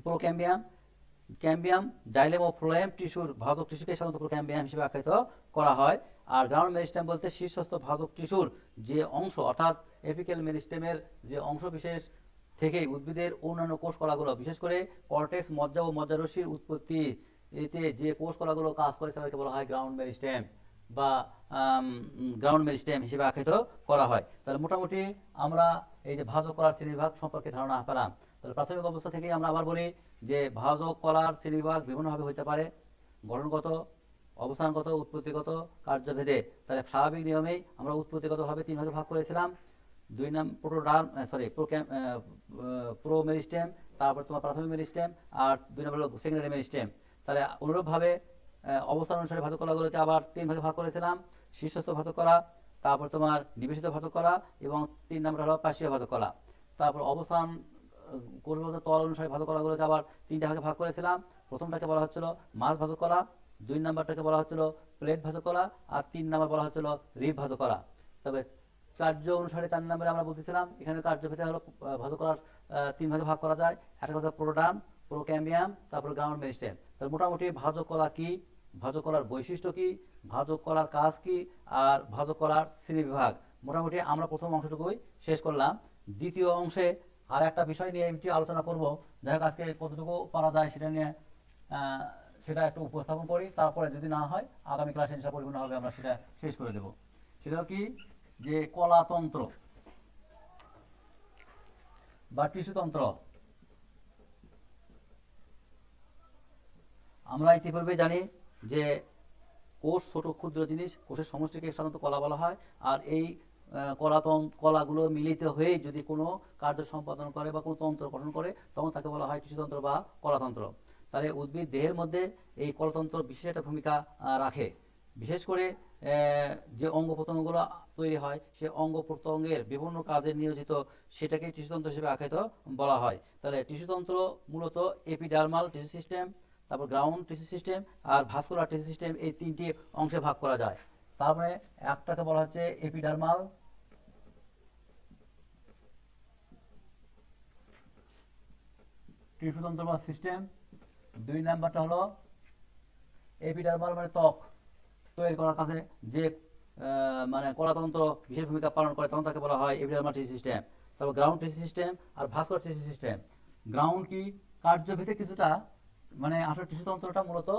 প্রোক্যাম্বিয়াম, ক্যাম্বিয়াম, জাইলেম ও ফ্লোয়েম টিস্যুর ভাজক টিস্যুকে সাধারণত প্রোক্যাম্বিয়াম হিসেবে আখ্যায়িত করা হয়। আর গ্রাউন্ড মেরিস্টেম বলতে শীর্ষস্থ ভাজক টিস্যুর যে অংশ, অর্থাৎ এপিক্যাল মেরিস্টেমের যে অংশ বিশেষ থেকে উদ্ভিদের অন্যান্য কোষ কলাগুলো, বিশেষ করে কর্টেক্স, মজ্জা ও মজ্জারশ্মির উৎপত্তি এতে যে কোষ কলাগুলো কাজ করে তাদেরকে বলা হয় গ্রাউন্ড মেরিস্টেম বা গ্রাউন্ড মেরিস্টেম হিসেবে আখ্যায়িত করা হয়। তাহলে মোটামুটি আমরা এই যে ভাজক কলার শ্রেণীবিভাগ সম্পর্কে ধারণা পেলাম। তাহলে প্রাথমিক অবস্থা থেকেই আমরা আবার বলি যে ভাজক কলার শ্রেণীবিভাগ বিভিন্নভাবে হতে পারে, গঠনগত, অবস্থানগত, উৎপত্তিগত, কার্যভেদে। তাহলে স্বাভাবিক নিয়মেই আমরা উৎপত্তিগতভাবে তিন ভাগে ভাগ করেছিলাম। দুই নাম প্রো মেরিস্টেম, তারপর তোমার প্রাথমিক মেরিস্টেম, আর দুই নম্বর হলো সেকেন্ডারি মেরিস্টেম। তাহলে অনুরূপভাবে অবস্থান অনুসারে ভাজক কলাগুলোকে আবার তিন ভাগে ভাগ করেছিলাম: শীর্ষস্থ ভাজক কলা, তারপর তোমার নিবেশিত ভাজক কলা, এবং তিন নম্বর হলো পার্শ্বীয় ভাজক কলা। তারপর অবস্থান কোষগত তল অনুসারে ভাজক কলাগুলোকে আবার তিনটা ভাগে ভাগ করেছিলাম। প্রথমটাকে বলা হচ্ছিল মাছ ভাজক কলা, দুই নাম্বারটাকে বলা হচ্ছিল প্লেট ভাজক কলা, আর তিন নাম্বার বলা হচ্ছিল রিব ভাজক কলা। তবে কার্য অনুসারে চার নম্বরে আমরা বলতেছিলাম এখানে কার্যভেদে হলো ভাজক কলার তিন ভাগে ভাগ করা যায়। একটা কথা প্রোটোডার্ম, প্রোক্যাম্বিয়াম, তারপর গ্রাউন্ড মেরিস্টেম। তাহলে মোটামুটি ভাজক কলা কি, ভাজক কলার বৈশিষ্ট্য কি, ভাজক কলার কাজ কি, আর ভাজক কলার শ্রেণীবিভাগ, মোটামুটি আমরা প্রথম অংশটুকুই শেষ করলাম। দ্বিতীয় অংশে আর একটা বিষয় নিয়ে একটু আলোচনা করব। যাই হোক, আজকে কতটুকু পারা যায় সেটা নিয়ে সেটা একটু উপস্থাপন করি, তারপরে যদি না হয় আগামী ক্লাসে যেটা পরিপূর্ণ হবে আমরা সেটা শেষ করে দেব। সেটা কি, যে কলাতন্ত্র বা টিস্যুতন্ত্র। আমরা ইতিপূর্বে জানি যে কোষ ছোট ক্ষুদ্র জিনিস, কোষের সমষ্টিকে সাধারণত কলা বলা হয়। আর এই কলাগুলো মিলিত হয়ে যদি কোনো কার্য সম্পাদন করে বা কোনো তন্ত্র গঠন করে তখন তাকে বলা হয় টিস্যুতন্ত্র বা কলাতন্ত্র। তাহলে উদ্ভিদ দেহের মধ্যে এই কলাতন্ত্র বিশেষ একটা ভূমিকা রাখে। বিশেষ করে যে অঙ্গ প্রত্যঙ্গগুলো তৈরি হয় সে অঙ্গ প্রত্যঙ্গের বিভিন্ন কাজে নিয়োজিত, সেটাকে টিস্যুতন্ত্র হিসেবে আখ্যায়িত বলা হয়। তাহলে টিস্যুতন্ত্র মূলত এপিডার্মাল টিস্যু সিস্টেম, তারপর গ্রাউন্ড টিস্যু সিস্টেম আর ভাস্কুলার টিস্যু সিস্টেম, এই তিনটি অংশে ভাগ করা যায়। তার মানে একটাকে বলা হচ্ছে এপিডার্মাল টিস্যুতন্ত্র বা সিস্টেম, দুই নাম্বারটা হলো এপিডার্মাল মানে ত্বক তৈরি করার কাছে যে মানে কলাতন্ত্র বিশেষ ভূমিকা পালন করে তখন তাকে বলা হয় এপিডার্মাল টিস্যু সিস্টেম। তারপর গ্রাউন্ড টিস্যু সিস্টেম আর ভাস্কুলার টিস্যু সিস্টেম। গ্রাউন্ড কি, কার্যভেদে কিছুটা, মানে আসলে টিস্যুতন্ত্রটা মূলত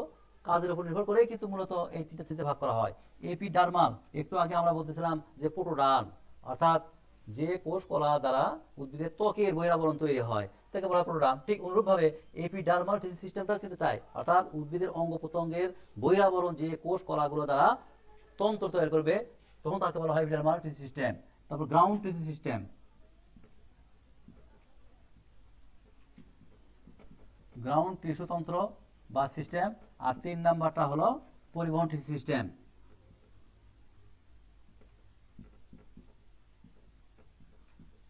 কাজের উপর নির্ভর করে কিন্তু মূলত এই তিনটা শ্রেণীতে ভাগ করা হয়। এপিডার্মাল, একটু আগে আমরা বলতেছিলাম যে প্রোটোডার্ম, অর্থাৎ যে কোষ কলা দ্বারা উদ্ভিদের ত্বকের বহিরাবরণ তৈরি হয় তাকে বলা হয় প্রোটোডার্ম। ঠিক অনুরূপভাবে এপিডার্মাল টিস্যু সিস্টেমটা কিন্তু তাই, অর্থাৎ উদ্ভিদের অঙ্গ প্রত্যঙ্গের বহিরাবরণ যে কোষ কলাগুলো দ্বারা তন্ত্র তৈরি করবে তখন তাকে বলা হয় এপিডার্মাল টিস্যু সিস্টেম। তারপর গ্রাউন্ড টিস্যু সিস্টেম, গ্রাউন্ড টিস্যুতন্ত্র বা সিস্টেম। আর তিন নাম্বারটা হলো পরিবহন টিস্যু সিস্টেম।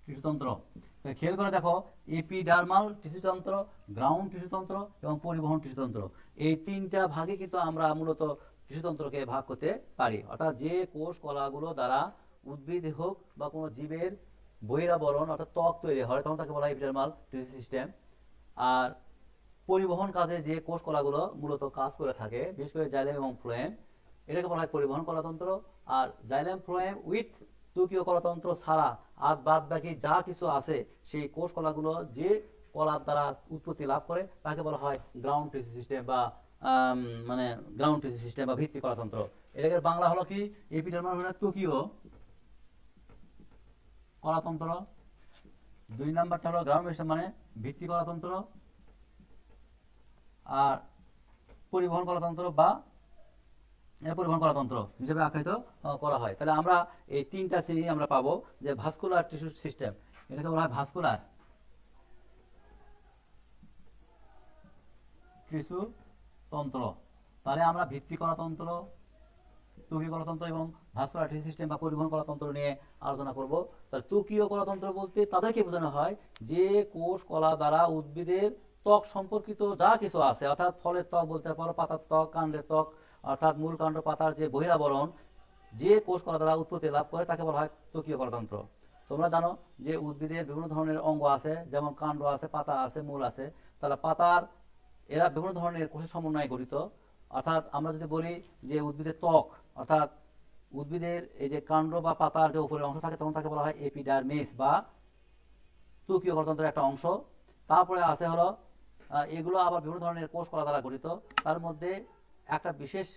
টিস্যুতন্ত্র খেয়াল করে দেখো, এপিডার্মাল টিস্যুতন্ত্র, গ্রাউন্ড টিস্যুতন্ত্র এবং পরিবহন টিস্যুতন্ত্র, এই তিনটা ভাগে কিন্তু আমরা মূলত টিস্যুতন্ত্রকে ভাগ করতে পারি। অর্থাৎ যে কোষ কলাগুলো দ্বারা উদ্ভিদ হোক বা কোনো জীবের বহিরাবরণ অর্থাৎ ত্বক তৈরি হয় তখন তাকে বলা হয় এপিডার্মাল টিস্যু সিস্টেম। আর পরিবহন কাজে যে কোষ কলাগুলো মূলত কাজ করে থাকে, বিশেষ করে জাইলেম এবং ফ্লোয়েম, এটাকে বলা হয় পরিবহন কলাতন্ত্র। আর জাইলেম ফ্লোয়েম উইথ ত্বকীয় কলাতন্ত্র ছাড়া আর বাদ বাকি যা কিছু আছে সেই কোষ কলাগুলো যে কলার দ্বারা উৎপত্তি লাভ করে তাকে বলা হয় গ্রাউন্ড টিস্যু সিস্টেম বা মানে গ্রাউন্ড টিস্যু সিস্টেম বা ভিত্তি কলাতন্ত্র। এটাকে বাংলা হলো কি, এপিডার্মাল মানে ত্বকীয় কলাতন্ত্র, দুই নাম্বারটা হলো গ্রাউন্ড সিস্টেম মানে ভিত্তি কলাতন্ত্র, আর পরিবহন কলাতন্ত্র বা পরিবহন কলাতন্ত্র হিসেবে আখ্যায়িত করা হয়। তাহলে আমরা এই তিনটা শ্রেণী আমরা পাবো, যে ভাস্কুলার টিস্যু সিস্টেম, এটাকে বলা হয় ভাস্কুলার টিস্যু তন্ত্র। তাহলে আমরা ভিত্তি কলাতন্ত্র, ত্বকীয় কলাতন্ত্র এবং ভাস্কুলার টিস্যু সিস্টেম বা পরিবহন কলাতন্ত্র নিয়ে আলোচনা করব। তাহলে ত্বকীয় কলাতন্ত্র বলতে তাদেরকে বোঝানো হয় যে কোষ কলা দ্বারা উদ্ভিদের ত্বক সম্পর্কিত যা কিছু আছে, অর্থাৎ ফলের ত্বক বলতে পারো, পাতার ত্বক, কাণ্ডের ত্বক, অর্থাৎ মূল কাণ্ড পাতার যে বহিরাবরণ যে কোষ কলা দ্বারা উৎপত্তি লাভ করে তাকে বলা হয় ত্বকীয় কলাতন্ত্র। তো তোমরা জানো যে উদ্ভিদের বিভিন্ন ধরনের অঙ্গ আছে, যেমন কাণ্ড আছে, পাতা আছে, মূল আছে। তাহলে পাতার এরা বিভিন্ন ধরনের কোষের সমন্বয়ে গঠিত। অর্থাৎ আমরা যদি বলি যে উদ্ভিদের ত্বক, অর্থাৎ উদ্ভিদের এই যে কাণ্ড বা পাতার যে উপরের অংশ থাকে, তখন তাকে বলা হয় এপিডার্মিস বা ত্বকীয় গঠনতন্ত্রের একটা অংশ। তারপরে আছে হলো এগুলো আবার বিভিন্ন ধরনের কোষ কলা দ্বারা গঠিত। তার মধ্যে একটা বিশেষ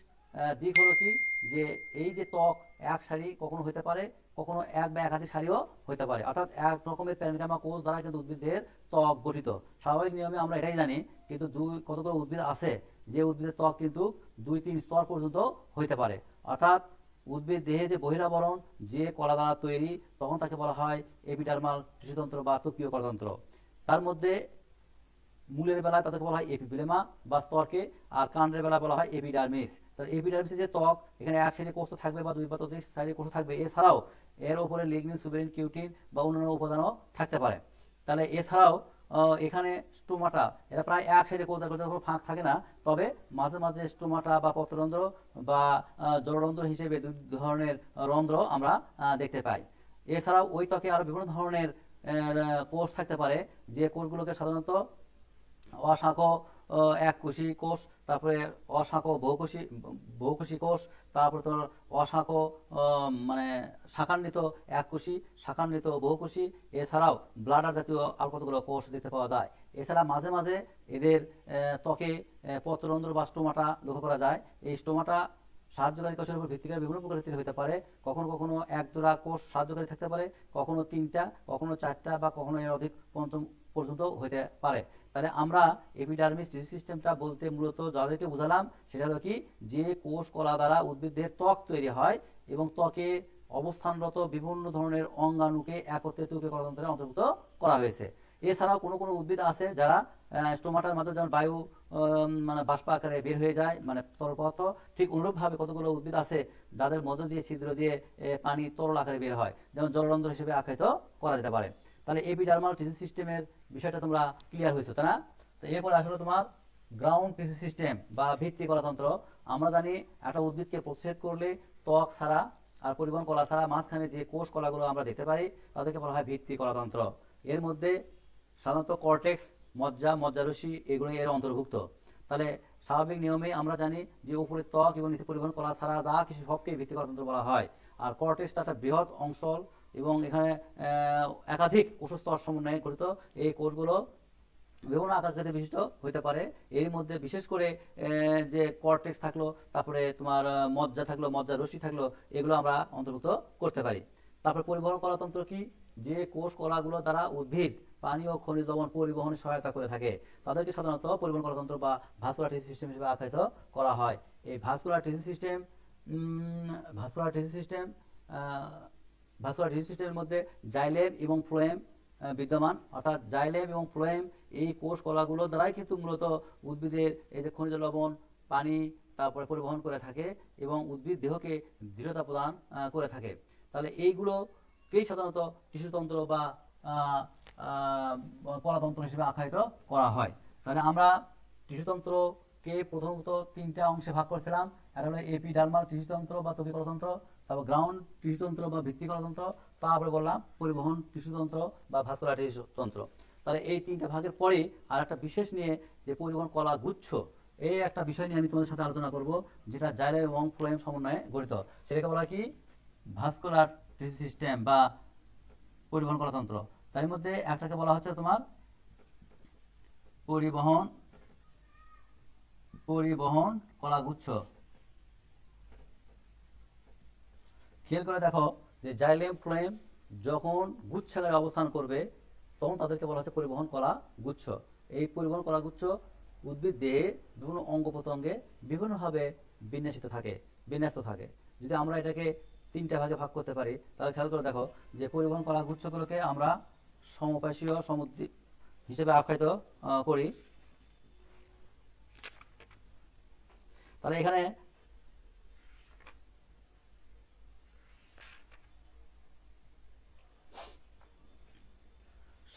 দিক হলো কি, যে এই যে ত্বক এক সারি কখনো হতে পারে, কখনো এক বা একাধিক সারিও হতে পারে। অর্থাৎ এক রকমের প্যারেনকাইমা কোষ দ্বারা কিন্তু উদ্ভিদের ত্বক গঠিত। স্বাভাবিক নিয়মে আমরা এটাই জানি, কিন্তু কতগুলো উদ্ভিদ আছে যে উদ্ভিদের ত্বক কিন্তু 2-3 স্তর পর্যন্ত হইতে পারে। অর্থাৎ উদ্ভিদ দেহে যে বহিরাবরণ যে কলা দ্বারা তৈরি, তখন তাকে বলা হয় এপিডার্মাল টিস্যুতন্ত্র বা ত্বকীয় কলাতন্ত্র। তার মধ্যে মূলের বেলায় তাদেরকে বলা হয় এপিফিলেমা বা স্তরকে, আর কাণ্ডের বেলায় বলা হয় এপিডার্মিস। তাহলে এপিডার্মিসের যে ত্বক, এখানে এক সারি কোষ থাকবে বা 2 বা ততোধিক সারি কোষ থাকবে। এছাড়াও এর উপরে লিগনিন, সুবেরিন, কিউটিন বা অন্যান্য উপাদানও থাকতে পারে। তাহলে এছাড়াও এখানে স্টোমাটা, এরা প্রায় এক সারি কোষ, কোনো ফাঁক থাকে না। তবে মাঝে মাঝে স্টোমাটা বা পত্ররন্ধ্র বা জলরন্ধ্র হিসেবে 2 ধরনের রন্ধ্র আমরা দেখতে পাই। এছাড়াও ওই ত্বকে আরো বিভিন্ন ধরনের কোষ থাকতে পারে, যে কোষগুলোকে সাধারণত অশাখ এককোষী কোষ, তারপরে অশাখ বহুকোষী কোষ, তারপরে তোমার অশাখ মানে শাখান্বিত এককোষী, শাখান্বিত বহুকোষী। এছাড়াও ব্লাডার জাতীয় আর কতগুলো কোষ দেখতে পাওয়া যায়। এছাড়া মাঝে মাঝে এদের ত্বকে পত্ররন্ধ্র বা স্টোমাটা লক্ষ্য করা যায়। এই স্টোমাটা সাহায্যকারী কোষের উপর ভিত্তি করে বিভিন্ন প্রকৃতির হতে পারে। কখনো কখনো এক জোড়া কোষ সাহায্যকারী থাকতে পারে, কখনো 3টা, কখনো 4টা বা কখনো এর অধিক পঞ্চম পর্যন্ত হতে পারে। তাহলে আমরা এপিডার্মিস টিস্যু সিস্টেমটা বলতে মূলত যাদেরকে বোঝালাম, সেটা হলো কি, যে কোষ কলা দ্বারা উদ্ভিদের ত্বক তৈরি হয় এবং ত্বকে অবস্থানরত বিভিন্ন ধরনের অঙ্গাণুকে একত্রে ত্বকীয় কলাতন্ত্রের অন্তর্ভুক্ত করা হয়েছে। এছাড়াও কোনো কোনো উদ্ভিদ আছে যারা স্টোমাটার মাধ্যমে যেমন বায়ু মানে বাষ্প আকারে বের হয়ে যায়, মানে তরল পদার্থ, ঠিক অনুরূপভাবে কতগুলো উদ্ভিদ আছে যাদের মধ্য দিয়ে ছিদ্র দিয়ে পানি তরল আকারে বের হয়, যেমন জলরন্ধ্র হিসেবে আখ্যায়িত করা যেতে পারে। তাহলে এপিডার্মাল টিস্যু সিস্টেমের বিষয়টা তোমরা ক্লিয়ার হয়েছো, তাই না? তো এরপরে আসলে তোমার গ্রাউন্ড টিস্যু সিস্টেম বা ভিত্তি কলাতন্ত্র। আমরা জানি একটা উদ্ভিদকে প্রতিষেধ করলে ত্বক ছাড়া আর পরিবহন কলা ছাড়া মাঝখানে যে কোষ কলাগুলো আমরা দেখতে পাই, তাদেরকে বলা হয় ভিত্তি কলাতন্ত্র। এর মধ্যে সাধারণত কর্টেক্স, মজ্জা, মজ্জারশি এগুলো এর অন্তর্ভুক্ত। তাহলে স্বাভাবিক নিয়মে আমরা জানি যে উপরে ত্বক এবং নিচে পরিবহন কলা ছাড়া যা কিছু সবকে ভিত্তি কলাতন্ত্র বলা হয়। আর কর্টেক্সটা একটা বৃহৎ অঞ্চল এবং এখানে একাধিক কোষস্তর সমন্বয়ে গঠিত। এই কোষগুলো বিভিন্ন আকার বিশিষ্ট হইতে পারে। এর মধ্যে বিশেষ করে যে কর্টেক্স থাকলো, তারপরে তোমার মজ্জা থাকলো, মজ্জা রশ্মি থাকলো, এগুলো আমরা অন্তর্ভুক্ত করতে পারি। তারপর পরিবহন কলাতন্ত্র কি, যে কোষ কলাগুলো দ্বারা উদ্ভিদ পানি ও খনিজ লবণ পরিবহনে সহায়তা করে থাকে, তাদেরকে সাধারণত পরিবহন কলাতন্ত্র বা ভাস্কুলার টিস্যু সিস্টেম হিসেবে আখ্যায়িত করা হয়। এই vascular tissue system vascular tissue system vascular tissue সিস্টেমের মধ্যে জাইলেম এবং ফ্লোয়েম বিদ্যমান। অর্থাৎ জাইলেম এবং ফ্লোয়েম এই কোষ কলাগুলো দ্বারাই কিন্তু মূলত উদ্ভিদের এই যে খনিজ লবণ, পানি তারপরে পরিবহন করে থাকে এবং উদ্ভিদ দেহকে দৃঢ়তা প্রদান করে থাকে। তাহলে এইগুলোকেই সাধারণত টিস্যুতন্ত্র বা কলাতন্ত্র হিসেবে আখ্যায়িত করা হয়। তাহলে আমরা টিস্যুতন্ত্রকে প্রথমত 3টা অংশে ভাগ করছিলাম। একটা হলো এপিডার্মাল টিস্যুতন্ত্র বা ত্বকী কলাতন্ত্র, তারপর গ্রাউন্ড টিস্যুতন্ত্র বা ভিত্তি কলাতন্ত্র, তারপরে বললাম পরিবহন টিস্যুতন্ত্র বা ভাস্কুলার টিস্যুতন্ত্র। তাহলে এই 3টা ভাগের পরে আর একটা বিশেষ নিয়ে, যে পরিবহন কলা গুচ্ছ, এই একটা বিষয় নিয়ে আমি তোমাদের সাথে আলোচনা করব, যেটা জাইলেম এবং ফ্লোয়েম সমন্বয়ে গঠিত। সেটাকে বলা কি, ভাস্কুলার টিস্যু সিস্টেম বা পরিবহন কলাতন্ত্র। তার মধ্যে একটাকে বলা হচ্ছে তোমার পরিবহন কলাগুচ্ছ। খেয়াল করে দেখো যে জাইলেম ফ্লোয়েম যখন গুচ্ছাকারে অবস্থান করবে, তখন তাদেরকে বলা হচ্ছে পরিবহন কলা গুচ্ছ। এই পরিবহন কলা গুচ্ছ উদ্ভিদ দেহে বিভিন্ন অঙ্গ প্রত্যঙ্গে বিভিন্নভাবে বিন্যস্ত থাকে। যদি আমরা এটাকে 3টা ভাগে ভাগ করতে পারি, তাহলে খেয়াল করে দেখো যে পরিবহন কলা গুচ্ছগুলোকে আমরা সমপার্শ্বীয় সমুদ্রিক হিসেবে আখ্যায়িত করি। তাহলে এখানে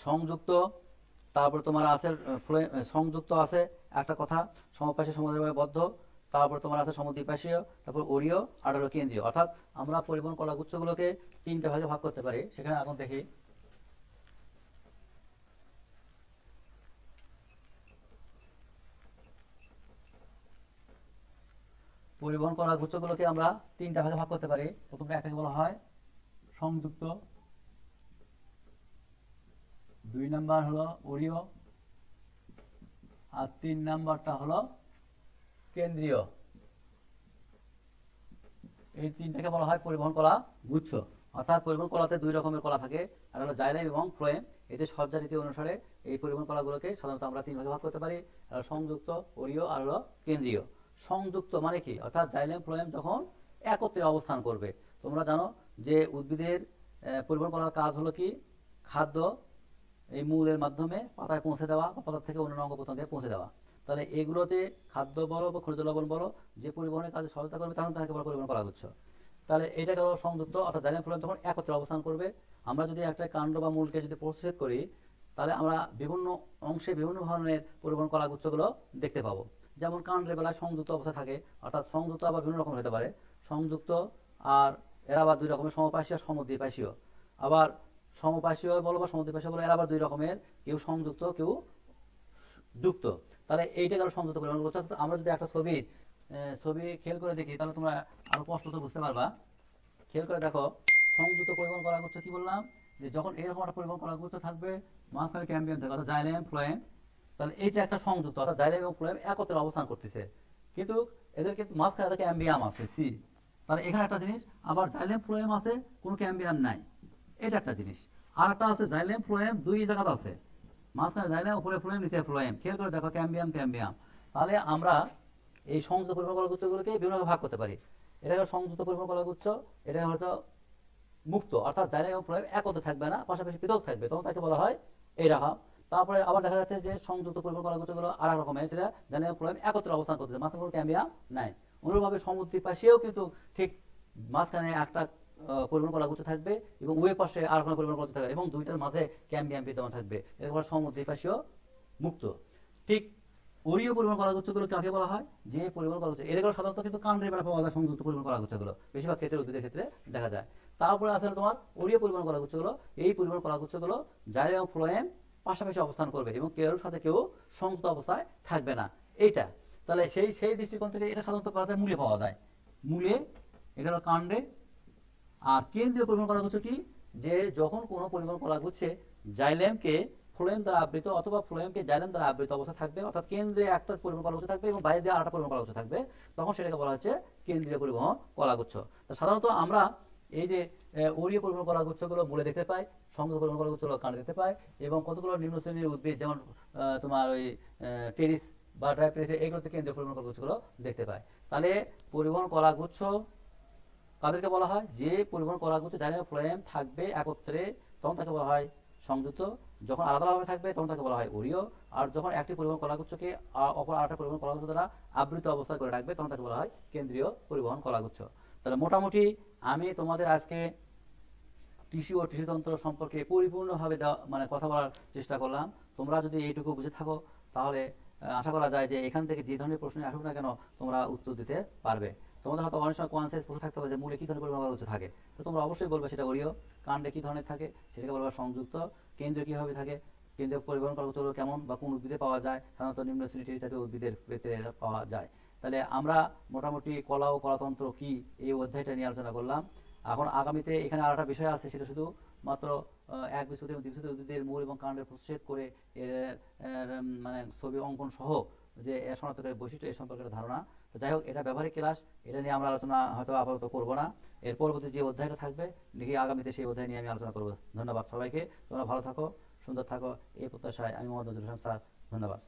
সংযুক্ত, তারপর তোমার আছে সংযুক্ত আছে একটা কথা, সমপার্শ্বীয় সমুদ্রভাবে বদ্ধ, তারপর তোমার আছে সমদ্বিপার্শ্বীয়, তারপর ওরীয়, আর হলো কেন্দ্রীয়। অর্থাৎ আমরা পরিবহন কলাগুচ্ছগুলোকে তিনটা ভাগে ভাগ করতে পারি। সেখানে এখন দেখি পরিবহন কলাগুচ্ছগুলোকে আমরা তিনটা ভাগে ভাগ করতে পারি। প্রথমটা একটাকে বলা হয় সংযুক্ত, 2 নাম্বার হলো ওরীয়, আর 3 নাম্বারটা হলো কেন্দ্রীয়। এই তিনটাকে বলা হয় পরিবহন কলা গুচ্ছ। অর্থাৎ পরিবহন কলাতে 2 রকমের কলা থাকে, আর হলো জাইলেম এবং ফ্লোয়েম। এতে সজ্জা রীতি অনুসারে এই পরিবহন কলাগুলোকে সাধারণত আমরা 3 ভাগে ভাগ করতে পারি, আর সংযুক্ত, ওরীয়, আর হলো কেন্দ্রীয়। সংযুক্ত মানে কি? অর্থাৎ জাইলেম ফ্লোয়েম যখন একত্রে অবস্থান করবে। তোমরা জানো যে উদ্ভিদের পরিবহন করার কাজ হলো কি, খাদ্য এই মূলের মাধ্যমে পাতায় পৌঁছে দেওয়া বা পাতা থেকে অন্যান্য অঙ্গ প্রত্যঙ্গে পৌঁছে দেওয়া। তাহলে এগুলোতে খাদ্য বলো বা খনিজ লবণ বলো, যে পরিবহনের কাজে সহায়তা করবে তখন তাকে বলা পরিবহন কলাগুচ্ছ। তাহলে এইটাকে হলো সংযুক্ত, অর্থাৎ জাইলেম ফ্লোয়েম তখন একত্রে অবস্থান করবে। আমরা যদি একটা কাণ্ড বা মূলকে যদি প্রসেস করি, তাহলে আমরা বিভিন্ন অংশে বিভিন্ন ধরনের পরিবহন কলাগুচ্ছগুলো দেখতে পাবো। যেমন কাণ্ডের বেলায় সংযুক্ত অবস্থা থাকে, অর্থাৎ সংযুক্ত আবার বিভিন্ন রকম হতে পারে। সংযুক্ত আর এরা আবার 2 রকমের, সমপার্শ্বীয় আর সমদ্বিপার্শ্বীয়। আবার সমপার্শ্বীয় বলো বা সমদ্বিপার্শ্বীয় বলো, এরা আবার 2 রকমের, কেউ সংযুক্ত কেউ যুক্ত। তাহলে এইটা গেল সংযুক্ত পরিবহন কলাগুচ্ছ। আমরা যদি একটা ছবি খেয়াল করে দেখি, তাহলে তোমরা আরো স্পষ্ট বুঝতে পারবা। খেয়াল করে দেখো, সংযুক্ত পরিবহন কলাগুচ্ছ কি বললাম, যে যখন এরকম একটা পরিবহন কলাগুচ্ছ থাকবে, মাঝখানে ক্যাম্বিয়াম থাকবে, অর্থাৎ জাইলেম ফ্লোয়েম। তাহলে এইটা একটা সংযুক্ত, অর্থাৎ জাইলেম এবং ফ্লোয়েম একত্রে অবস্থান করতেছে, কিন্তু এদের কিন্তু মাঝখানে একটা ক্যাম্বিয়াম আছে, সি। তাহলে এখানে একটা জিনিস, আবার জাইলেম ফ্লোয়েম আছে, কোনো ক্যাম্বিয়াম নাই, এটা একটা জিনিস। আর একটা আছে জাইলেম ফ্লোয়েম 2 জায়গাতে আছে, মাঝখানে জাইলেম, উপরে ফ্লোয়েম, নিচে ফ্লোয়েম। খেয়াল করে দেখো, ক্যাম্বিয়াম ক্যাম্বিয়াম। তাহলে আমরা এই সংযুক্ত পরিবহন কলাগুচ্ছগুলোকে বিভিন্ন ভাগে ভাগ করতে পারি। এটা হলো সংযুক্ত পরিবহন কলাগুচ্ছ। এটা হলো মুক্ত, অর্থাৎ জাইলেম এবং ফ্লোয়েম একত্রে থাকবে না, পাশাপাশি পৃথক থাকবে, তখন তাকে বলা হয় এইরকম। তারপরে আবার দেখা যাচ্ছে যে সংযুক্ত পরিবহন কলাগুচ্ছগুলো আর এক রকমের, সেটা জাইলেম এবং ফ্লোয়েম একত্রে অবস্থান করতেছে, মাঝখানে কোনো ক্যাম্বিয়াম নাই। অনুরূপভাবে সমদ্বিপার্শ্বীয়ও কিন্তু ঠিক মাঝখানে একটা পরিবহন কলাগুচ্ছ থাকবে, এবং উভয় পাশে আর কোনো পরিবহন কলাগুচ্ছ থাকবে, এবং দুইটার মাঝে ক্যাম্বিয়াম বিদ্যমান থাকবে। এটা বলা সমদ্বিপার্শ্বীয় মুক্ত। ঠিক ওরীয় পরিবহন কলাগুচ্ছগুলো কাকে বলা হয়? যে পরিবহন কলাগুচ্ছ, এগুলো সাধারণত কিন্তু কাণ্ডের বেলা পাওয়া যায়, সংযুক্ত পরিবহন কলাগুচ্ছগুলো বেশিরভাগ ক্ষেত্রে উদ্ভিদের ক্ষেত্রে দেখা যায়। তারপরে আছে তোমার ওরীয় পরিবহন কলাগুচ্ছগুলো। এই পরিবহন কলাগুচ্ছগুলো জাইলেম এবং ফ্লোয়েম পাশাপাশি অবস্থান করবে, এবং কেউ সাথে কেউ সংযুক্ত অবস্থায় থাকবে না, এইটা। তাহলে সেই দৃষ্টিকোণ থেকে এটা সাধারণত পাওয়া যায় মূলে, পাওয়া যায় মূলে, এটা হলো কাণ্ডে। আর কেন্দ্রীয় পরিবহন কলাগুচ্ছ কি? যে যখন কোনো পরিবহন কলাগুচ্ছে জাইলেমকে ফ্লোয়েম দ্বারা আবৃত, অথবা ফ্লোয়েমকে জাইলেম দ্বারা আবৃত অবস্থা থাকবে, অর্থাৎ কেন্দ্রে একটা পরিবহন কলাগুচ্ছ থাকবে এবং বাইরে দিয়ে আরেকটা পরিবহন কলাগুচ্ছ থাকবে, তখন সেটাকে বলা হচ্ছে কেন্দ্রীয় পরিবহন কলাগুচ্ছ। তো সাধারণত আমরা এই যে ওরীয় পরিবহন কলাগুচ্ছগুলো মূলে দেখতে পাই, সংযুক্ত পরিবহন কলাগুচ্ছগুলো কাণ্ডে দেখতে পাই, এবং কতগুলো নিম্ন শ্রেণীর উদ্ভিদ, যেমন তোমার ওই টেরিস বা ড্রাইপ্রেসে, এগুলোতে কেন্দ্রীয় পরিবহন কলাগুচ্ছগুলো দেখতে পাই। তাহলে পরিবহন কলাগুচ্ছ কাদেরকে বলা হয়? যে পরিবহন কলাগুচ্ছ জাইলেম ফ্লোয়েম থাকবে একত্রে, তখন তাকে বলা হয় সংযুক্ত। যখন আলাদাভাবে থাকবে তখন তাকে বলা হয় ওরীয়। আর যখন একটি পরিবহন কলাগুচ্ছকে অপর আরেকটা পরিবহন কলাগুচ্ছ দ্বারা আবৃত অবস্থায় করে রাখবে, তখন তাকে বলা হয় কেন্দ্রীয় পরিবহন কলাগুচ্ছ। তাহলে মোটামুটি আমি তোমাদের আজকে টিস্যু ও টিস্যুতন্ত্র সম্পর্কে পরিপূর্ণভাবে মানে কথা বলার চেষ্টা করলাম। তোমরা যদি এইটুকু বুঝে থাকো, তাহলে আশা করা যায় যে এখান থেকে যে ধরনের প্রশ্ন আসুক না কেন, তোমরা উত্তর দিতে পারবে। তোমাদের হয়তো অনেক সময় কনসেন্স প্রশ্ন থাকতে হবে যে মূলে কি ধরনের পরিবহন কলাগুচ্ছ থাকে, তো তোমরা অবশ্যই বলবে সেটা ওরীয়। কাণ্ডে কি ধরনের থাকে সেটাকে বলবে সংযুক্ত। কেন্দ্রে কিভাবে থাকে, কেন্দ্রীয় পরিবহন কলাগুচ্ছগুলো কেমন বা কোন উদ্ভিদে পাওয়া যায়, সাধারণত নিম্ন শ্রেণীর জাতীয় উদ্ভিদের ক্ষেত্রে পাওয়া যায়। তাহলে আমরা মোটামুটি কলা ও কলাতন্ত্র কি, এই অধ্যায়টা নিয়ে আলোচনা করলাম। এখন আগামীতে এখানে আর একটা বিষয় আছে, সেটা শুধু মাত্র একবীজপত্রী এবং দ্বিবীজপত্রী উদ্ভিদের মূল এবং কাণ্ডের প্রচ্ছেদ করে এর মানে ছবি অঙ্কন সহ যে এর শনাক্তকারী বৈশিষ্ট্য, এই সম্পর্কে ধারণা। তো যাই হোক, এটা ব্যবহারিক ক্লাস, এটা নিয়ে আমরা আলোচনা হয়তো আপাতত করবো না। এর পরবর্তী যে অধ্যায়টা থাকবে দেখি আগামীতে সেই অধ্যায় নিয়ে আমি আলোচনা করবো। ধন্যবাদ সবাইকে, তোমরা ভালো থাকো, সুন্দর থাকো, এই প্রত্যাশায় আমি মোহাম্মদ নজরুল ইসলাম স্যার, ধন্যবাদ।